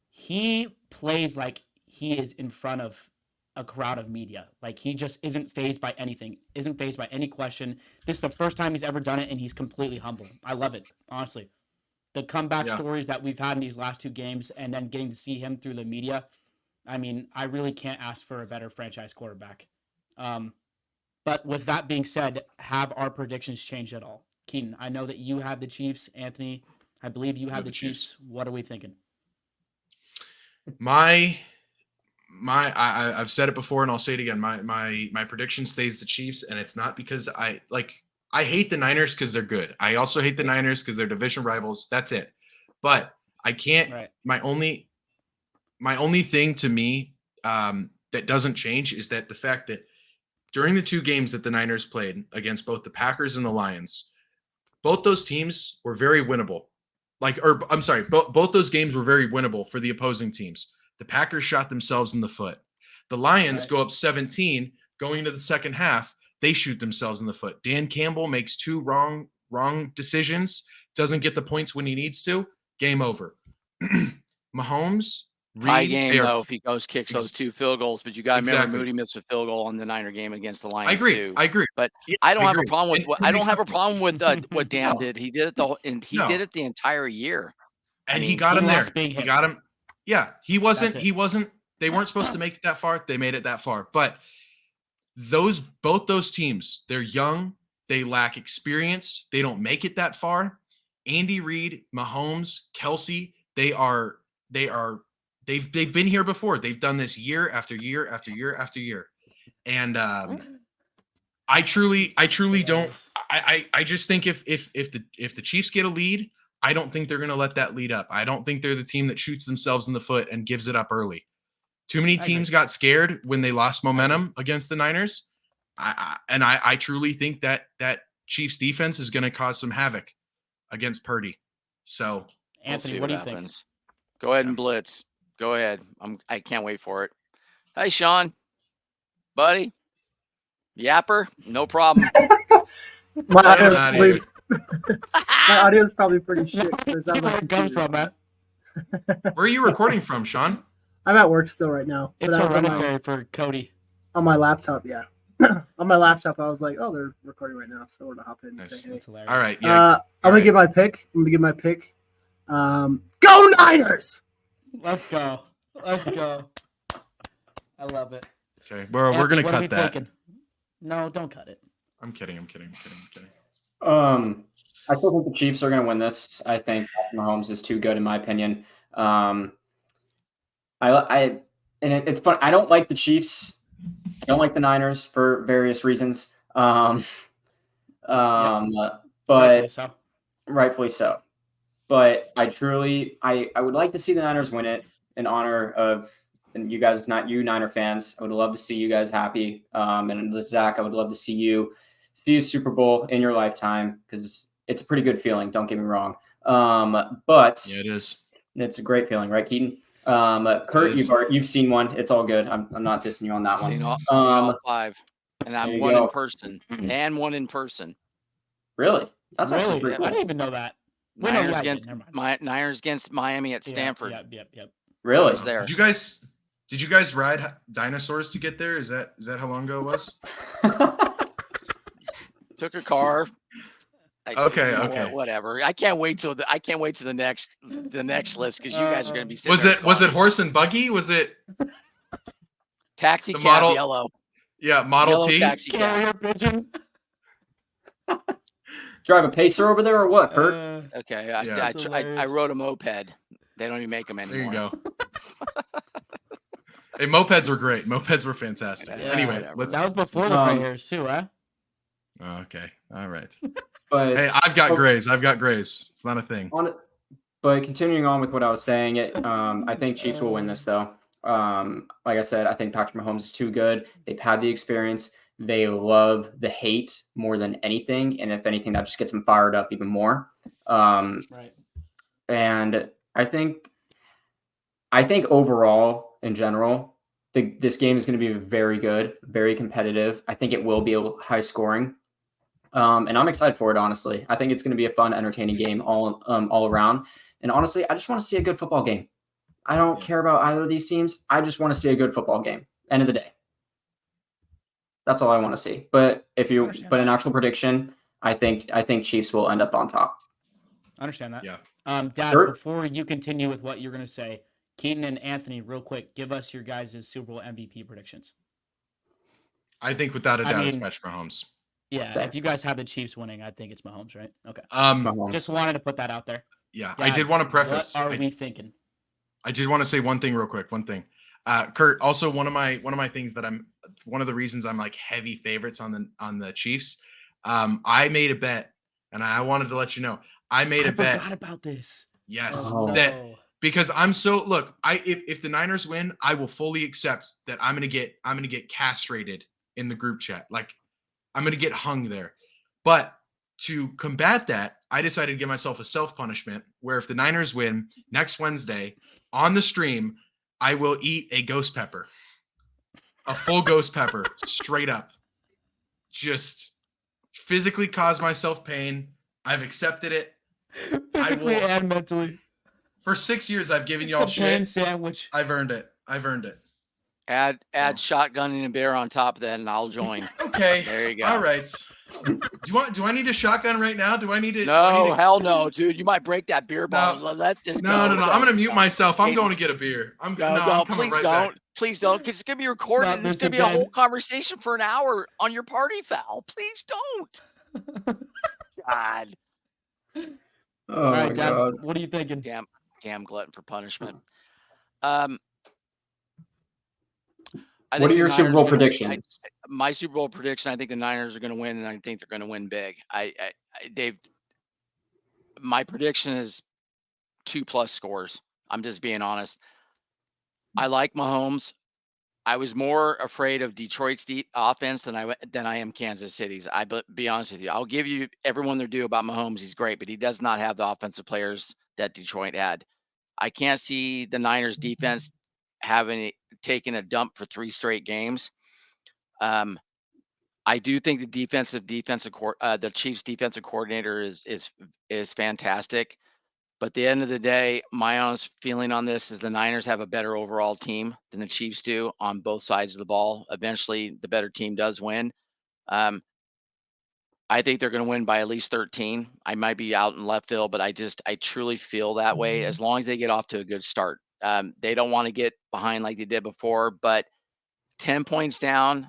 He plays like he is in front of a crowd of media. Like, he just isn't fazed by anything, isn't fazed by any question. This is the first time he's ever done it, and he's completely humble. I love it, honestly. The comeback stories that we've had in these last 2 games, and then getting to see him through the media, I really can't ask for a better franchise quarterback. But with that being said, have our predictions changed at all? Keaton, I know that you have the Chiefs. Anthony, I believe you have the Chiefs. What are we thinking? My I've said it before and I'll say it again. My prediction stays the Chiefs, and it's not because I hate the Niners because they're good. I also hate the Niners because they're division rivals. That's it. But I can't. Right. My only thing to me that doesn't change is that the fact that during the 2 games that the Niners played against both the Packers and the Lions, both those teams were very winnable. Both those games were very winnable for the opposing teams. The Packers shot themselves in the foot. The Lions go up 17 going into the second half. They shoot themselves in the foot. Dan Campbell makes 2 wrong decisions, doesn't get the points when he needs to. Game over. Mahomes, Tie Reed, game though if he goes kicks those 2 field goals, but you got to remember Exactly. Moody missed a field goal on the Niner game against the Lions I agree. too. I agree. But Yeah, I don't have agree. a problem with And what it I don't makes have a sense. problem with what Dan No. did. He did it he did it the entire year. And I he mean, got he him there. lost being He him. got him. Yeah, he wasn't. That's it. They weren't supposed to make it that far. They made it that far. But both those teams, they're young. They lack experience. They don't make it that far. Andy Reid, Mahomes, Kelsey, they've been here before. They've done this year after year after year after year. And I truly don't. I just think if the Chiefs get a lead, I don't think they're going to let that lead up. I don't think they're the team that shoots themselves in the foot and gives it up early. Too many teams got scared when they lost momentum against the Niners. I truly think that Chiefs defense is going to cause some havoc against Purdy. So Anthony, we'll what do you what think? happens. Go ahead and blitz. Go ahead. I can't wait for it. Hey, Sean, buddy, Yapper, no problem. My audio's not probably, either. my audio's probably pretty shit. So it sounds Where like it comes from, man. Where are you recording from, Sean? I'm at work still right now. It's I was hereditary for Cody. on my laptop, yeah. On my laptop, I was like, oh, they're recording right now, so we're gonna hop in and Nice. say hey. That's hilarious. All right. Yeah. I'm gonna give my pick. Go Niners! Let's go. Let's go. I love it. Okay. We're going to Anthony, what are we cut that. thinking? No, don't cut it. I'm kidding. I still think the Chiefs are going to win this. I think Mahomes is too good, in my opinion. It's fun. I don't like the Chiefs. I don't like the Niners for various reasons. But rightfully so. But I would like to see the Niners win it in honor of, and you guys, not you Niner fans. I would love to see you guys happy. And Zach, I would love to see a Super Bowl in your lifetime because it's a pretty good feeling. Don't get me wrong. But Yeah, it is. It's a great feeling, right, Keaton? Curt, you've seen one. It's all good. I'm not dissing you on that one. Seen all 5, and I'm one go. in person and one in person. Really? That's actually Really? pretty I cool. didn't even know that. Well, Niners no, yeah, against never mind. Niners against Miami at Stanford. Yep. I Really? was there. Did you guys ride dinosaurs to get there? Is that how long ago it was? Took a car. Okay. Whatever. I can't wait till the next list because you guys are going to be sitting Was there it going, horse and buggy? Was it taxi the cab model- yellow? yeah, Model Yellow T? taxi cab. Carrier pigeon. Drive a pacer over there or what, Curt? Okay, Yeah. That's I hilarious. rode a moped. They don't even make them There anymore. you go. Hey, mopeds were great. Mopeds were fantastic. Yeah, Anyway, whatever. let's. That was before the gray hairs too, huh? Okay. All right. But Hey, I've got grays. It's not a thing. But continuing on with what I was saying, I think Chiefs will win this though. Like I said, I think Patrick Mahomes is too good. They've had the experience. They love the hate more than anything, and if anything, that just gets them fired up even more. Right. And I think overall, in general, this game is going to be very good, very competitive. I think it will be high scoring. And I'm excited for it, honestly. I think it's going to be a fun, entertaining game all around. And honestly, I just want to see a good football game. I don't care about either of these teams. I just want to see a good football game. End of the day. That's all I want to see. But an actual prediction, I think Chiefs will end up on top. I understand that. Yeah. Dad, Curt? before you continue with what you're going to say, Keaton and Anthony, real quick, give us your guys' Super Bowl MVP predictions. I think without a doubt it's mean- Patrick Mahomes. Yeah, Same. if you guys have the Chiefs winning, I think it's Mahomes, right? Okay. Mahomes. Just wanted to put that out there. Yeah. Dad, I did want to preface. What are we thinking? I did want to say one thing real quick. One thing. Curt, also one of my things that one of the reasons I'm like heavy favorites on the Chiefs. I made a bet, and I wanted to let you know I made a bet. Forgot about this. Yes, Oh. that because I'm so look. If the Niners win, I will fully accept that I'm gonna get castrated in the group chat. Like I'm gonna get hung there. But to combat that, I decided to give myself a self punishment where if the Niners win next Wednesday on the stream, I will eat a ghost pepper, a full ghost pepper, straight up. Just physically cause myself pain. I've accepted it. Physically and mentally. For 6 years, I've given It's y'all the pain shit. sandwich. I've earned it. I've earned it. Add shotgunning and bear on top of that, and I'll join. Okay. There you go. All right. Do I need a shotgun right now? Do I need to? No, hell no, dude. You might break that beer bottle. Let this go. No. I'm gonna mute myself. I'm going to get a beer. I'm coming please right don't. back. Please don't. It's gonna be recorded. Not It's this gonna be a again. whole conversation for an hour on your party foul. Please don't. God. Oh All my right, Dad, god. what are you thinking? Damn glutton for punishment. What are your Super Bowl predictions? My Super Bowl prediction: I think the Niners are going to win, and I think they're going to win big. My prediction is 2+ scores. I'm just being honest. I like Mahomes. I was more afraid of Detroit's offense than I am Kansas City's. Be honest with you. I'll give you everyone their due about Mahomes. He's great, but he does not have the offensive players that Detroit had. I can't see the Niners defense taken a dump for 3 straight games. I do think the Chiefs defensive coordinator is fantastic. But at the end of the day, my honest feeling on this is the Niners have a better overall team than the Chiefs do on both sides of the ball. Eventually, the better team does win. I think they're going to win by at least 13. I might be out in left field, but I truly feel that way as long as they get off to a good start. They don't want to get behind like they did before, but 10 points down,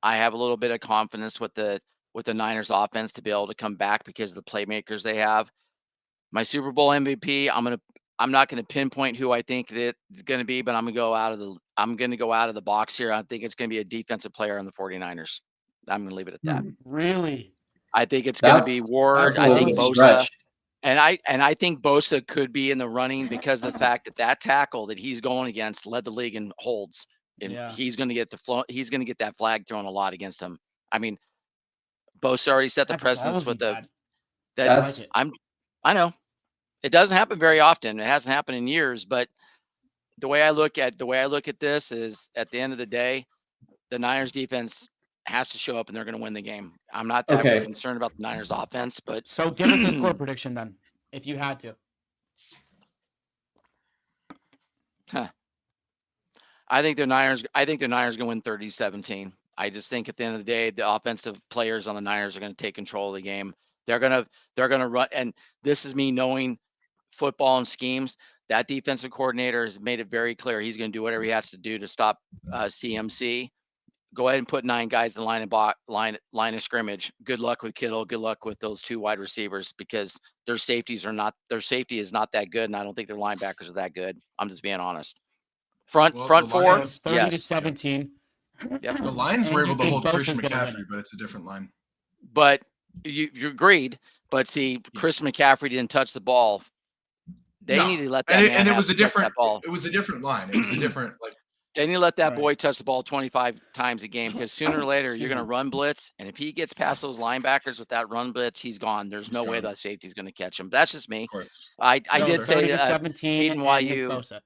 I have a little bit of confidence with the Niners offense to be able to come back because of the playmakers they have. My Super Bowl MVP, I'm not going to pinpoint who I think it's going to be, but I'm going to go out of the box here. I think it's going to be a defensive player on the 49ers. I'm going to leave it at that. Really? I think it's going to be Ward. I think Bosa. And I think Bosa could be in the running because of the fact that tackle that he's going against led the league in holds. And he's going to get he's going to get that flag thrown a lot against him. I mean, Bosa already set the precedence with I know it doesn't happen very often. It hasn't happened in years, but the way I look at this is at the end of the day, the Niners defense has to show up and they're going to win the game. I'm not that concerned about the Niners offense, but so give us a score prediction then, if you had to. I think the Niners going to win 30-17. I just think at the end of the day, the offensive players on the Niners are going to take control of the game. They're going to run, and this is me knowing football and schemes. That defensive coordinator has made it very clear he's going to do whatever he has to do to stop CMC. Go ahead and put 9 guys in line of scrimmage. Good luck with Kittle. Good luck with those 2 wide receivers because their safety is not that good, and I don't think their linebackers are that good. I'm just being honest. Front 4, 30-17. Yep. The Lions were able to hold Christian McCaffrey, but it's a different line. But you agreed. But see, Chris McCaffrey didn't touch the ball. They need to let that man and it was a different ball. It was a different line. It was a different They need to let that boy touch the ball 25 times a game because sooner or later you're going to run blitz, and if he gets past those linebackers with that run blitz, he's gone. There's no way that safety's going to catch him. That's just me. I did say 30-17 Keaton, while you Bosa.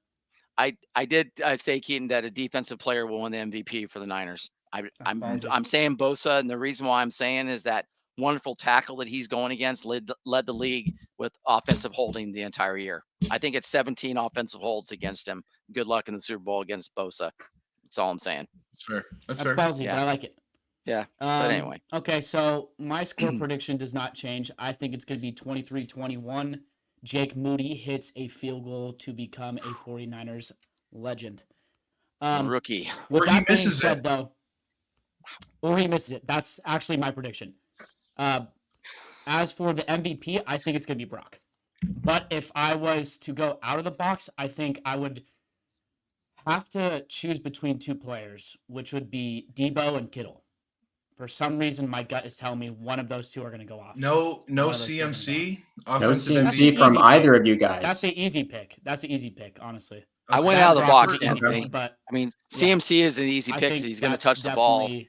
I did say, Keaton, that a defensive player will win the MVP for the Niners. I'm saying Bosa, and the reason why I'm saying is that wonderful tackle that he's going against led the league with offensive holding the entire year. I think it's 17 offensive holds against him. Good luck in the Super Bowl against Bosa. That's all I'm saying. That's fair. That's ballsy, but I like it. Yeah. But anyway. Okay, so my score prediction does not change. I think it's going to be 23-21. Jake Moody hits a field goal to become a 49ers legend. Rookie. With that being said, though, or he misses it. That's actually my prediction. As for the MVP, I think it's going to be Brock. But if I was to go out of the box, I think I would have to choose between two players, which would be Debo and Kittle. For some reason, my gut is telling me one of those two are going to go off. No One of those two are gonna CMC, No offensive CMC MVP. from easy either pick. of you That's guys. an easy pick. That's an easy pick, honestly. I Okay. went That out of the Brock box, is easy Anthony. pick, but I mean, yeah. CMC is an easy I pick because think he's going to that's touch the ball. definitely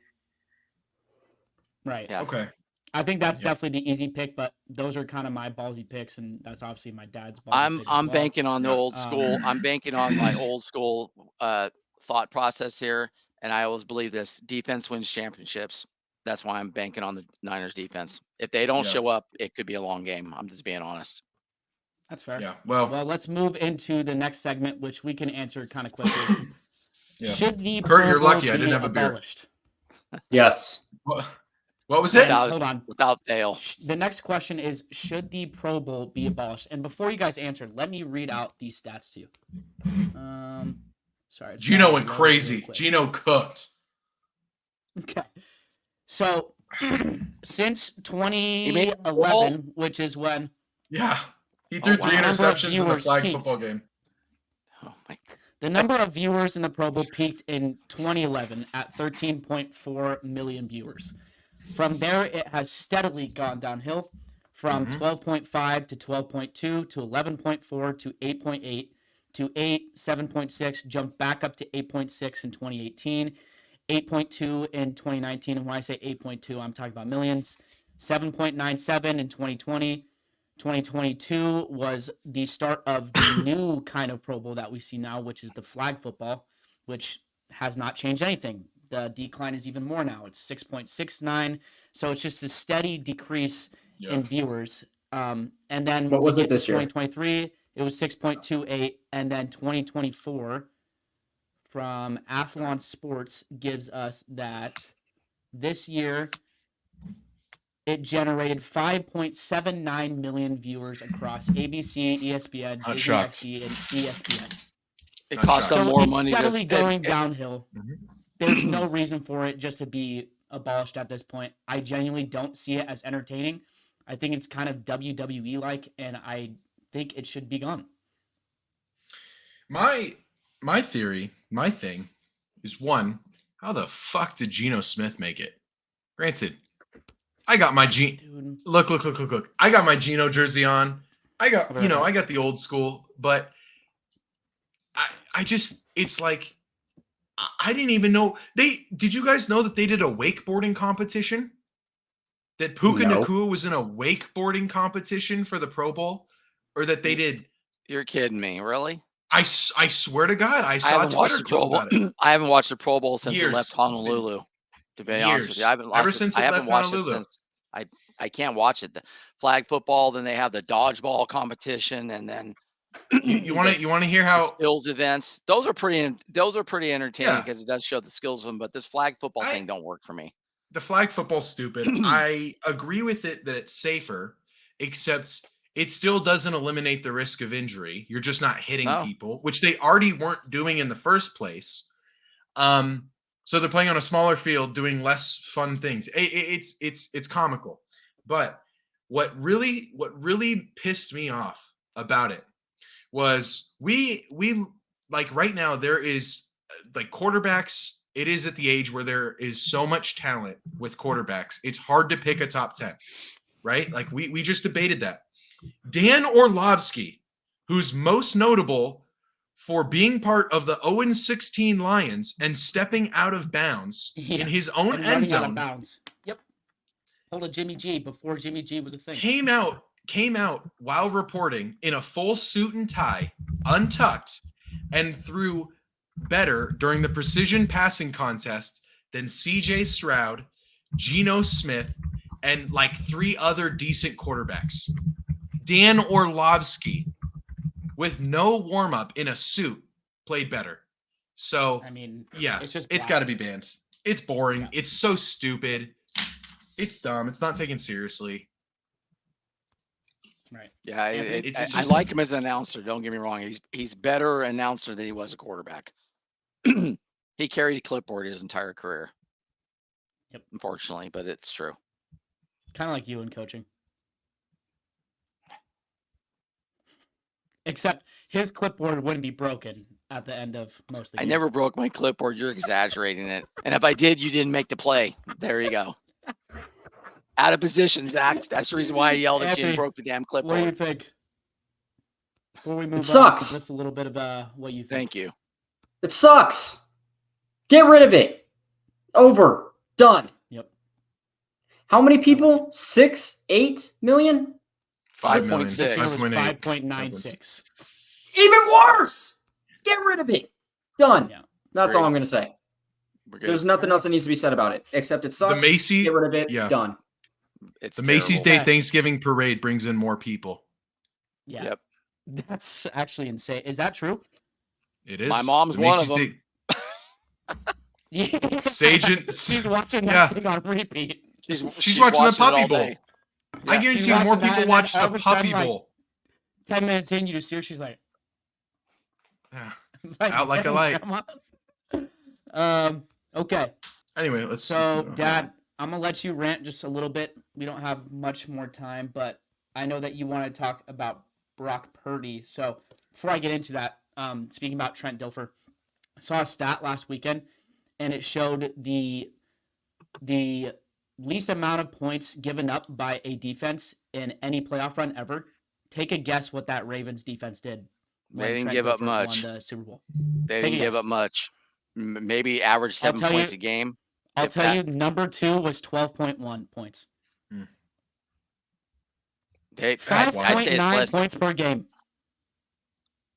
right. Yeah. Okay. I think that's Yeah. definitely the easy pick, but those are kind of my ballsy picks, and that's obviously my dad's ballsy pick as I'm well. banking on the Yeah. old school. I'm banking on my old school thought process here, and I always believe this: defense wins championships. That's why I'm banking on the Niners defense. If they don't Yeah. show up, it could be a long game. I'm just being honest. That's fair. Yeah. Well, Well, let's move into the next segment, which we can answer kind of quickly. yeah. Should the Kurt, Pro you're Bowl lucky I be didn't have a beer. abolished? Yes. What was it? Hold on. Without fail. The next question is, should the Pro Bowl be abolished? And before you guys answer, let me read out these stats to you. Sorry. it's Gino trying to went load crazy. real quick. Gino cooked. Okay. So, since made a 2011, which is when Yeah. He threw wow. three Number of interceptions in the viewers flag peaked. football game. Oh my God. the number of viewers in the Pro Bowl peaked in 2011 at 13.4 million viewers. From there, it has steadily gone downhill from 12.5 to 12.2 to 11.4 to 8.8 to 8, 7.6, jumped back up to 8.6 in 2018, 8.2 in 2019. And when I say 8.2, I'm talking about millions. 7.97 in 2020. 2022 was the start of the new kind of Pro Bowl that we see now, which is the flag football, which has not changed anything. The decline is even more now. It's 6.69. So it's just a steady decrease in viewers. And then What was we it get this to year? 2023, it was 6.28. And then 2024 from Athlon Sports gives us that this year it generated 5.79 million viewers across ABC, ESPN, Not Disney shocked. XD, and ESPN. It Not costs them shocked. So more it's money steadily to going downhill. Mhm. There's no reason for it just to be abolished at this point. I genuinely don't see it as entertaining. I think it's kind of WWE like, and I think it should be gone. My theory, my thing is one, how the fuck did Geno Smith make it? Granted, I got my Dude, look. I got my Geno jersey on. I got, Right. I got the old school, but I just, it's like, I didn't even know did you guys know that they did a wakeboarding competition? That Puka No. Nacua was in a wakeboarding competition for the Pro Bowl? Or that they did? You're kidding me, really? I swear to God, I saw a haven't watched Twitter the Pro clip Bowl. about it. I haven't watched the Pro Bowl since it Years. left It's been Honolulu. To be honest with you, years. I haven't Ever watched since it. it I haven't left watched it Honolulu. since I can't watch it. The flag football, then they have the dodgeball competition, and then You want to hear the how skills events. Those are pretty entertaining Yeah. because it does show the skills of them. But this flag football I- thing don't work for me. the flag football's stupid. I agree with it that it's safer, except it still doesn't eliminate the risk of injury. You're just not hitting No. people, which they already weren't doing in the first place. So they're playing on a smaller field, doing less fun things. It's comical. But what really pissed me off about it was we like right now there is like quarterbacks. It is at the age where there is so much talent with quarterbacks. It's hard to pick a top 10, right? Like we just debated that. Dan Orlovsky, who's most notable for being part of the 0-16 Lions and stepping out of bounds in his own and end running out of zone, bounds. Yep. Hold a Jimmy G before Jimmy G was a thing. came out while reporting in a full suit and tie, untucked, and threw better during the precision passing contest than CJ Stroud, Geno Smith, and like 3 other decent quarterbacks. Dan Orlovsky, with no warm-up in a suit, played better. So, I mean, yeah, it's just it's got to be blasphemous. banned. It's boring. Yeah. It's so stupid. It's dumb. It's not taken seriously. Right. Yeah, Anthony? It's I just- like him as an announcer. Don't get me wrong. He's better announcer than he was a quarterback. He carried a clipboard his entire career. Yep. Unfortunately, but it's true. Kind of like you in coaching. Except his clipboard wouldn't be broken at the end of most of the I games. never broke my clipboard. You're exaggerating it. And if I did, you didn't make the play. There you go. Out of position, Zach. That's the reason why I yelled at you and Anthony, broke the damn What do you clipboard. think? Before we move on, sucks. just a little bit of what you think. Thank you. It sucks. Get rid of it. Over. Done. Yep. How many people? 6, 8 million? 5 million. 5.6. This year was 5.8. 5.96. Even worse. Get rid of it. Done. Yeah. That's all I'm going to say. We're good. There's nothing else that needs to be said about it, except it sucks. Macy's- Get rid of it. yeah. Done. It's The Macy's terrible. Day Thanksgiving parade brings in more people. Yeah. Yep. That's actually insane. Is that true? It is. My mom's The one Macy's of them. Yeah. Sage and- She's watching Yeah. that thing on repeat. She's watching the it Puppy all Bowl. day. I Yeah. guarantee She's you more watching that, people and watch then all the of a sudden, Puppy like, Bowl. 10 minutes in, you just see her. She's like, Yeah. it's Out like a "Damn, light." Grandma." Okay. Anyway, let's. So, move on. Dad, I'm going to let you rant just a little bit. We don't have much more time, but I know that you want to talk about Brock Purdy. So, before I get into that, speaking about Trent Dilfer, I saw a stat last weekend, and it showed the least amount of points given up by a defense in any playoff run ever. Take a guess what that Ravens defense did. when They didn't Trent give up Dilfer much. Won the Super Bowl. They Take a didn't give guess. up much. Maybe average 7 tell points you- a game. I'll if tell that. you, number 2 was 12.1 points. I'd say it's 5.9 less. points per game.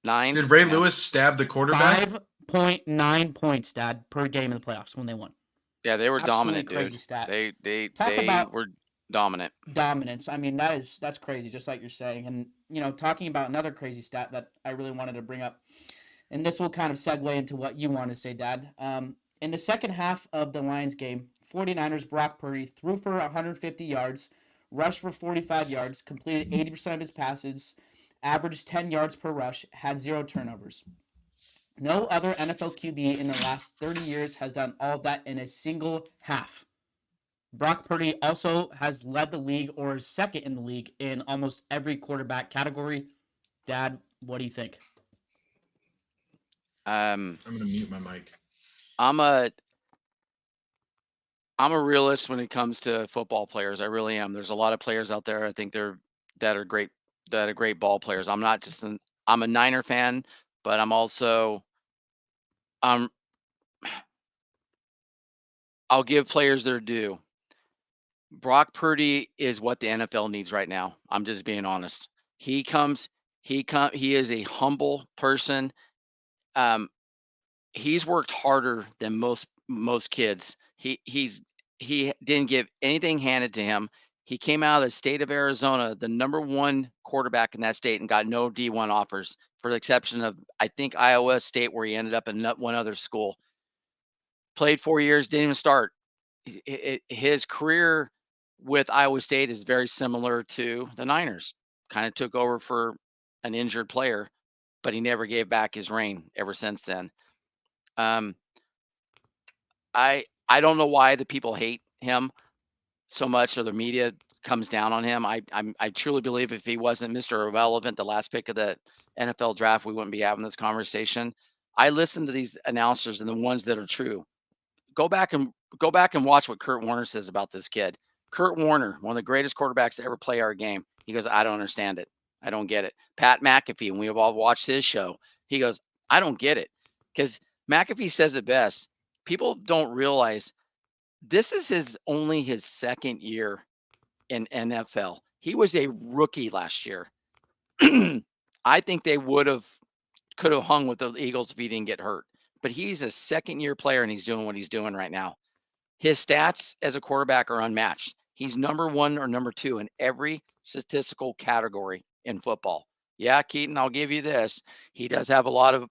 9. Did Ray Yeah. Lewis stab the quarterback? 5.9 points, Dad, per game in the playoffs when they won. Yeah, they were Absolutely dominant, crazy dude. stat. They Talk about- were dominant. Dominance. I mean, that's crazy, just like you're saying. And, talking about another crazy stat that I really wanted to bring up, and this will kind of segue into what you want to say, Dad. In the second half of the Lions game, 49ers Brock Purdy threw for 150 yards, rushed for 45 yards, completed 80% of his passes, averaged 10 yards per rush, had 0 turnovers. No other NFL QB in the last 30 years has done all of that in a single half. Brock Purdy also has led the league or is second in the league in almost every quarterback category. Dad, what do you think? I'm gonna mute my mic. I'm a realist when it comes to football players. I really am. There's a lot of players out there. I think that are great ball players. I'm not just I'm a Niner fan, but I'm also I'll give players their due. Brock Purdy is what the NFL needs right now. I'm just being honest. He is a humble person. He's worked harder than most kids. He didn't give anything handed to him. He came out of the state of Arizona, the number 1 quarterback in that state, and got no D1 offers, for the exception of, I think, Iowa State, where he ended up in one other school. Played 4 years, didn't even start. His career with Iowa State is very similar to the Niners. Kind of took over for an injured player, but he never gave back his reign ever since then. I don't know why the people hate him so much, or the media comes down on him. I truly believe if he wasn't Mr. Irrelevant, the last pick of the NFL draft, we wouldn't be having this conversation. I listen to these announcers and the ones that are true. Go back and watch what Kurt Warner says about this kid. Kurt Warner, one of the greatest quarterbacks to ever play our game. He goes, I don't understand it. I don't get it. Pat McAfee, and we have all watched his show. He goes, I don't get it. Because McAfee says it best. People don't realize this is only his second year in NFL. He was a rookie last year. I think they could have hung with the Eagles if he didn't get hurt. But he's a second-year player, and he's doing what he's doing right now. His stats as a quarterback are unmatched. He's number 1 or number 2 in every statistical category in football. Yeah, Keaton, I'll give you this. He does have a lot of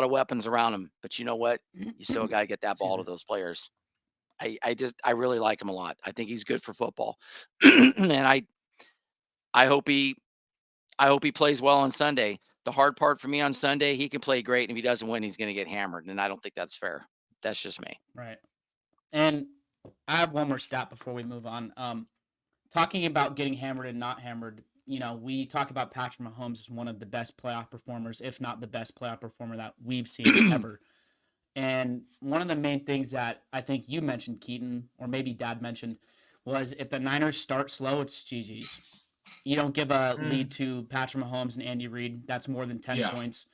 weapons around him. But you know what? You still got to get that ball to those players. I really like him a lot. I think he's good for football. And I hope he plays well on Sunday. The hard part for me on Sunday, he can play great, and if he doesn't win, he's going to get hammered, and I don't think that's fair. That's just me. Right. And I have one more stat before we move on. Talking about getting hammered and not hammered, we talk about Patrick Mahomes as one of the best playoff performers, if not the best playoff performer that we've seen ever. And one of the main things that I think you mentioned, Keaton, or maybe Dad mentioned, was if the Niners start slow, it's GG's. You don't give a lead to Patrick Mahomes and Andy Reid that's more than 10 points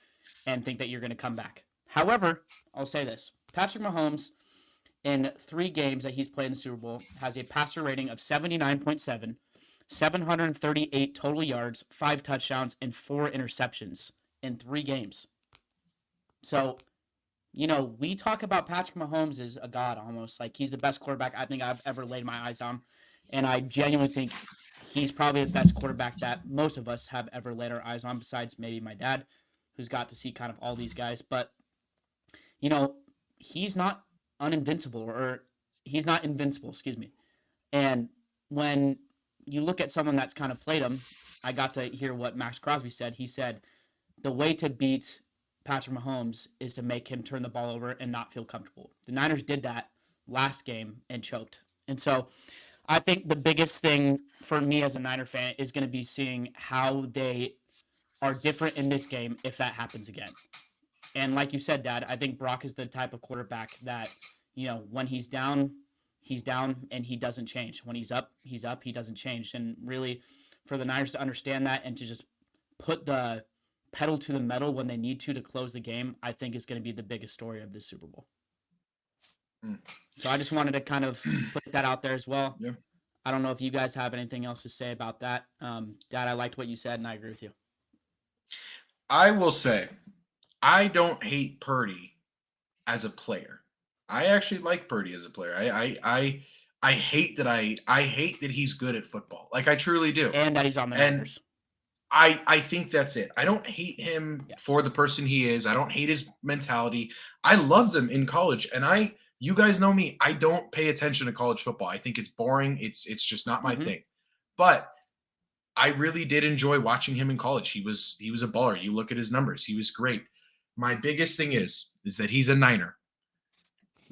and think that you're going to come back. However, I'll say this. Patrick Mahomes, in 3 games that he's played in the Super Bowl, has a passer rating of 79.7, 738 total yards, 5 touchdowns, and 4 interceptions in 3 games. So, we talk about Patrick Mahomes as a god almost. Like, he's the best quarterback I think I've ever laid my eyes on. And I genuinely think he's probably the best quarterback that most of us have ever laid our eyes on, besides maybe my dad, who's got to see kind of all these guys. But, he's not uninvincible, or he's not invincible, excuse me. And when you look at someone that's kind of played him, I got to hear what Max Crosby said. He said, the way to beat Patrick Mahomes is to make him turn the ball over and not feel comfortable. The Niners did that last game and choked. And so I think the biggest thing for me as a Niner fan is going to be seeing how they are different in this game if that happens again. And like you said, Dad, I think Brock is the type of quarterback that, when he's down and he doesn't change. When he's up, he doesn't change. And really, for the Niners to understand that and to just put the pedal to the metal when they need to close the game, I think is going to be the biggest story of this Super Bowl. So I just wanted to kind of put that out there as well. Yeah. I don't know if you guys have anything else to say about that. Dad, I liked what you said, and I agree with you. I will say, I don't hate Purdy as a player. I actually like Purdy as a player. I hate that I hate that he's good at football. Like, I truly do. And that he's on the Niners. I think that's it. I don't hate him for the person he is. I don't hate his mentality. I loved him in college, and you guys know me. I don't pay attention to college football. I think it's boring. It's just not my thing. But I really did enjoy watching him in college. He was a baller. You look at his numbers. He was great. My biggest thing is that he's a Niner.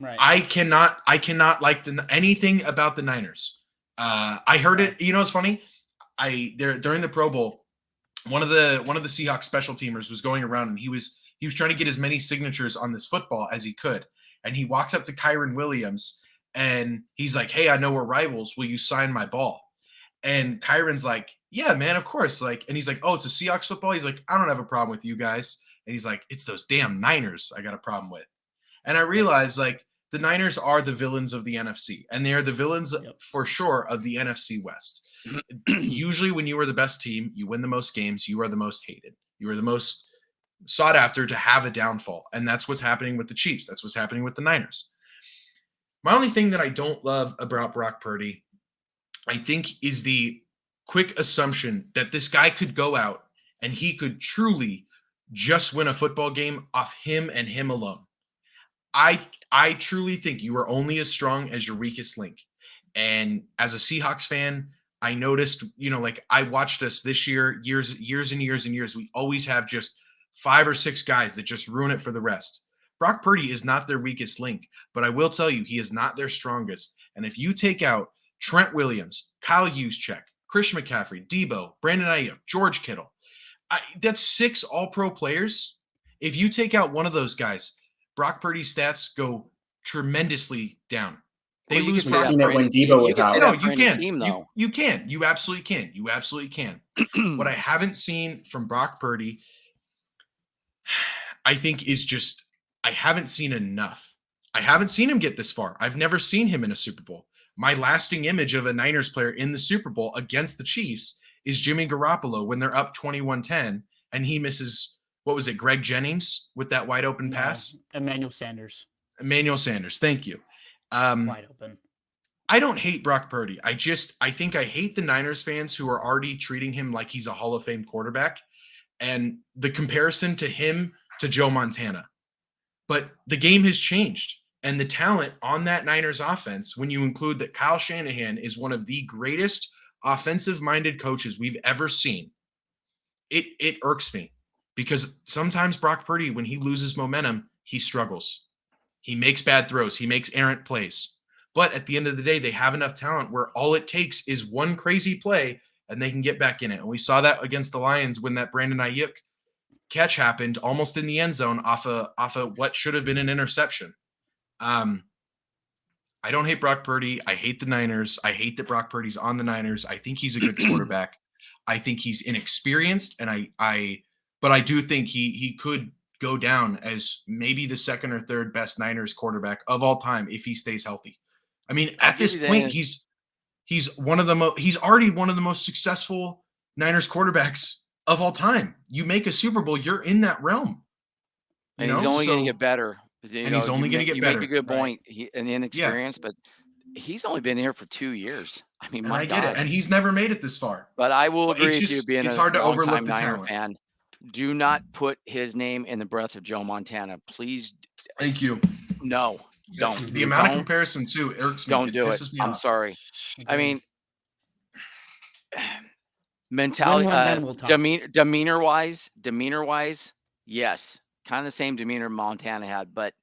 Right. I cannot like anything about the Niners. I heard it. It's funny. During the Pro Bowl, one of the Seahawks special teamers was going around, and he was trying to get as many signatures on this football as he could. And he walks up to Kyron Williams, and he's like, "Hey, I know we're rivals. Will you sign my ball?" And Kyron's like, "Yeah, man, of course." And he's like, "Oh, it's a Seahawks football." He's like, "I don't have a problem with you guys." And he's like, "It's those damn Niners I got a problem with." And I realized, the Niners are the villains of the NFC, and they are the villains for sure of the NFC West. Usually when you are the best team, you win the most games, you are the most hated. You are the most sought after to have a downfall. And that's what's happening with the Chiefs. That's what's happening with the Niners. My only thing that I don't love about Brock Purdy, I think, is the quick assumption that this guy could go out and he could truly just win a football game off him and him alone. I truly think you are only as strong as your weakest link. And as a Seahawks fan, I noticed, I watched us this year, years and years and years. We always have just 5 or 6 guys that just ruin it for the rest. Brock Purdy is not their weakest link, but I will tell you, he is not their strongest. And if you take out Trent Williams, Kyle Juszczyk, Christian McCaffrey, Debo, Brandon Ayuk, George Kittle, that's 6 all-pro players. If you take out one of those guys, Brock Purdy's stats go tremendously down. They lose. You've seen it when Debo was out. No, you can. You can. You absolutely can. You absolutely can. What I haven't seen from Brock Purdy, I think, is just I haven't seen enough. I haven't seen him get this far. I've never seen him in a Super Bowl. My lasting image of a Niners player in the Super Bowl against the Chiefs is Jimmy Garoppolo when they're up 21-10 and he misses, what was it, Greg Jennings with that wide open pass? Emmanuel Sanders. Thank you. Wide open. I don't hate Brock Purdy. I think I hate the Niners fans who are already treating him like he's a Hall of Fame quarterback, and the comparison to him to Joe Montana. But the game has changed, and the talent on that Niners offense, when you include that Kyle Shanahan is one of the greatest offensive-minded coaches we've ever seen, it irks me, because sometimes Brock Purdy, when he loses momentum, he struggles. He makes bad throws. He makes errant plays. But at the end of the day, they have enough talent where all it takes is one crazy play and they can get back in it. And we saw that against the Lions when that Brandon Ayuk catch happened almost in the end zone off of what should have been an interception. I don't hate Brock Purdy. I hate the Niners. I hate that Brock Purdy's on the Niners. I think he's a good quarterback. I think he's inexperienced, and but I do think he could go down as maybe the second or third best Niners quarterback of all time if he stays healthy. I mean, at this point, he's already one of the most successful Niners quarterbacks of all time. You make a Super Bowl, you're in that realm. And he's only going to get better. He's only going to get better. You make a good point. And the inexperience, but he's only been here for 2 years. I mean, my God. I get it, and he's never made it this far. But I will agree with you, being it's a hard to overlook longtime the Niner talent. fan. Do not put his name in the breath of Joe Montana, please. Thank you. No, don't. The amount of comparison too irks me. Don't do it. I'm sorry. I mean, mentality, demeanor wise, yes, kind of the same demeanor Montana had, but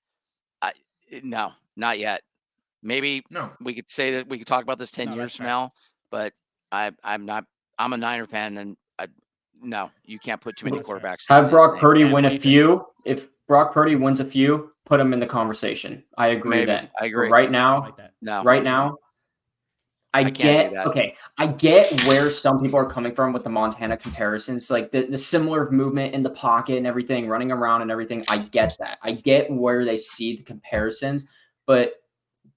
no, not yet. Maybe we could say that we could talk about this 10 years from now, but I'm a Niner fan, and no, you can't put too many quarterbacks. Have Brock Purdy win a few. If Brock Purdy wins a few, put him in the conversation. I agree. Then I agree. But right now, I get I get where some people are coming from with the Montana comparisons, like the similar movement in the pocket and everything, running around and everything. I get that. I get where they see the comparisons, but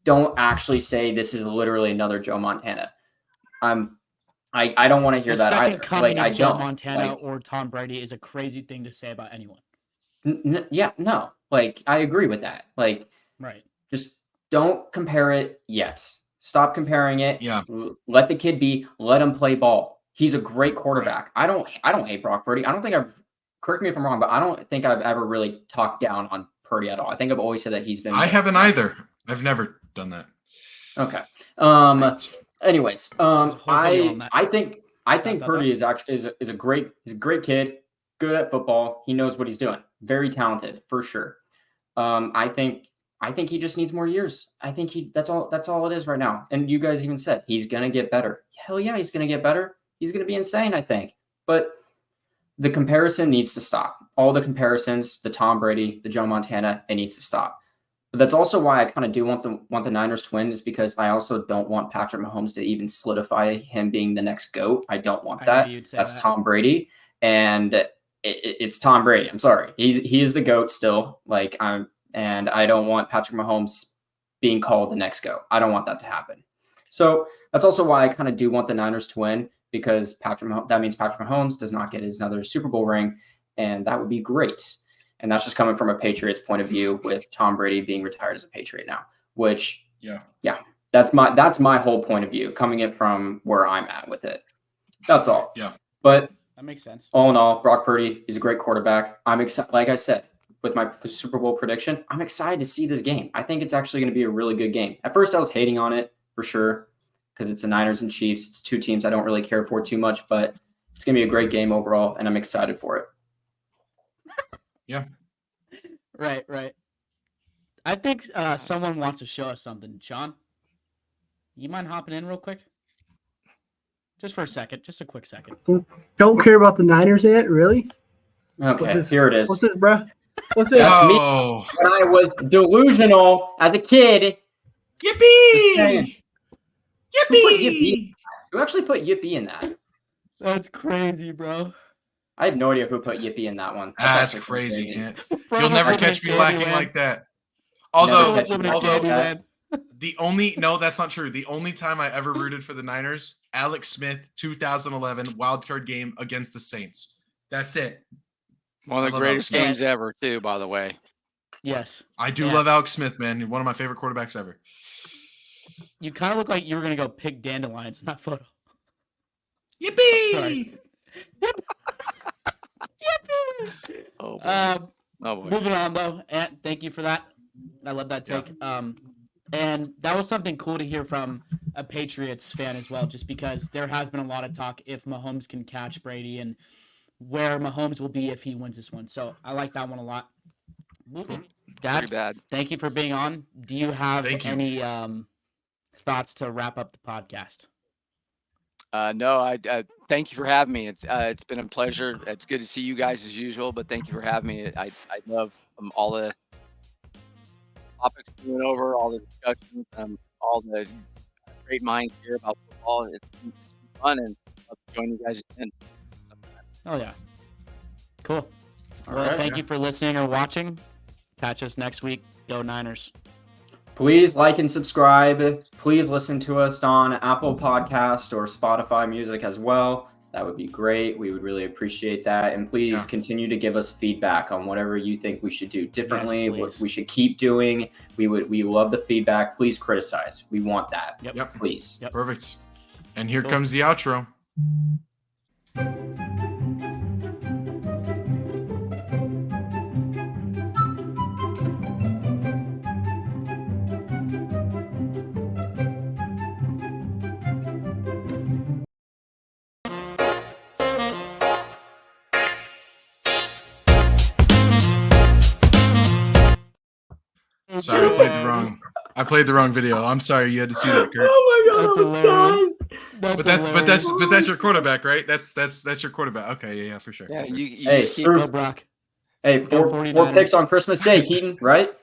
don't actually say this is literally another Joe Montana. I don't want to hear that either. Like, I Joe Montana or Tom Brady is a crazy thing to say about anyone. No. Like, I agree with that. Like, right. Just don't compare it yet. Stop comparing it. Yeah. Let the kid be. Let him play ball. He's a great quarterback. I don't hate Brock Purdy. I don't think correct me if I'm wrong, but I don't think I've ever really talked down on Purdy at all. I think I've always said that he's been. I haven't either. I've never done that. Okay. Anyways, I think Purdy is a great kid, good at football. He knows what he's doing. Very talented for sure. I think he just needs more years. I think that's all it is right now. And you guys even said he's gonna get better. Hell yeah, he's gonna get better. He's gonna be insane, I think. But the comparison needs to stop. All the comparisons, the Tom Brady, the Joe Montana, it needs to stop. But that's also why I kind of do want the Niners to win, is because I also don't want Patrick Mahomes to even solidify him being the next GOAT. I don't want that. That's Tom Brady, and it's Tom Brady. I'm sorry, he is the GOAT still. And I don't want Patrick Mahomes being called the next GOAT. I don't want that to happen. So that's also why I kind of do want the Niners to win, because that means Patrick Mahomes does not get his another Super Bowl ring, and that would be great. And that's just coming from a Patriots point of view, with Tom Brady being retired as a Patriot now, which, that's my whole point of view, coming in from where I'm at with it. That's all. Yeah. But that makes sense. All in all, Brock Purdy is a great quarterback. I'm excited. Like I said, with my Super Bowl prediction, I'm excited to see this game. I think it's actually going to be a really good game. At first, I was hating on it for sure, because it's the Niners and Chiefs. It's two teams I don't really care for too much, but it's going to be a great game overall, and I'm excited for it. Yeah. Right. I think someone wants to show us something. Sean, you mind hopping in real quick? Just for a second. Just a quick second. Don't care about the Niners yet? Really? Okay, here it is. What's this, bro? What's this? That's me when I was delusional as a kid. Yippee! Yippee! Who actually put Yippee in that? That's crazy, bro. I have no idea who put Yippee in that one. That's crazy. You'll never catch me lacking like that. Although that's not true. The only time I ever rooted for the Niners, Alex Smith, 2011 wildcard game against the Saints. That's it. One of the greatest games ever, too, by the way. Yes. I do love Alex Smith, man. One of my favorite quarterbacks ever. You kind of look like you were going to go pick dandelions in that photo. Yippee! Yippee! Oh, boy. Moving on, though. Ant, thank you for that. I love that take. Yeah. And that was something cool to hear from a Patriots fan as well, just because there has been a lot of talk if Mahomes can catch Brady and where Mahomes will be if he wins this one. So I like that one a lot. Moving. Dad, pretty bad. Thank you for being on. Do you have any thoughts to wrap up the podcast? No, I thank you for having me. It's been a pleasure. It's good to see you guys as usual, but thank you for having me. I love all the topics we went over, all the discussions, all the great minds here about football. It's been fun, and I'll join you guys again. Oh yeah. Cool. All Well, right. thank you for listening or watching. Catch us next week. Go Niners. Please like and subscribe. Please listen to us on Apple Podcast or Spotify Music as well. That would be great. We would really appreciate that. And please continue to give us feedback on whatever you think we should do differently, what we should keep doing. We love the feedback. Please criticize. We want that. Yep. Please. Yep. Perfect. And here comes the outro. Sorry, I played the wrong video. I'm sorry you had to see that, Curt. Oh my god, That's I was dying. But that's your quarterback, right? That's your quarterback. Okay, yeah, for sure. Yeah, for sure. you Hey, just keep Go Brock. Hey, Go four 49ers. picks on Christmas Day, Keaton, right?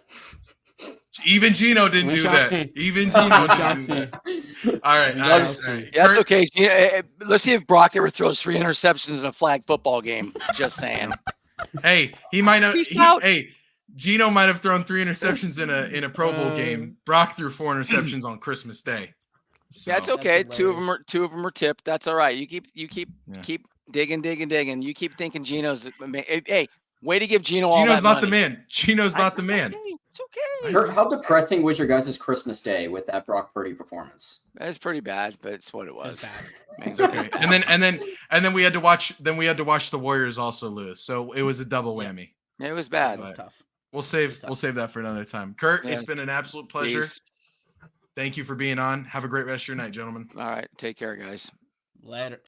Even Gino didn't We do shall that. see. Even We Gino shall didn't do see. that. All right, We all shall right. see. That's Curt, okay. Let's see if Brock ever throws 3 interceptions in a flag football game. Just saying. Hey, he might have. Peace out. Hey, Gino might have thrown 3 interceptions in a Pro Bowl game. Brock threw 4 interceptions on Christmas Day. So, That's okay. That's Two of them are tipped. That's all right. You keep Yeah. digging. You keep thinking Gino's. Hey, way to give Gino all Gino's that not the money. man. Gino's not the man. It's okay. Kurt, how depressing was your guys' Christmas Day with that Brock Purdy performance? It's pretty bad, but it's what it That's was. bad. Man, It's okay. it's bad. And then we had to watch the Warriors also lose. So it was a double whammy. It was bad. That was But- tough. We'll save It's tough. we'll save that for another time. Curt, Yeah, it's been an absolute pleasure. Peace. Thank you for being on. Have a great rest of your night, gentlemen. All right. Take care, guys. Later.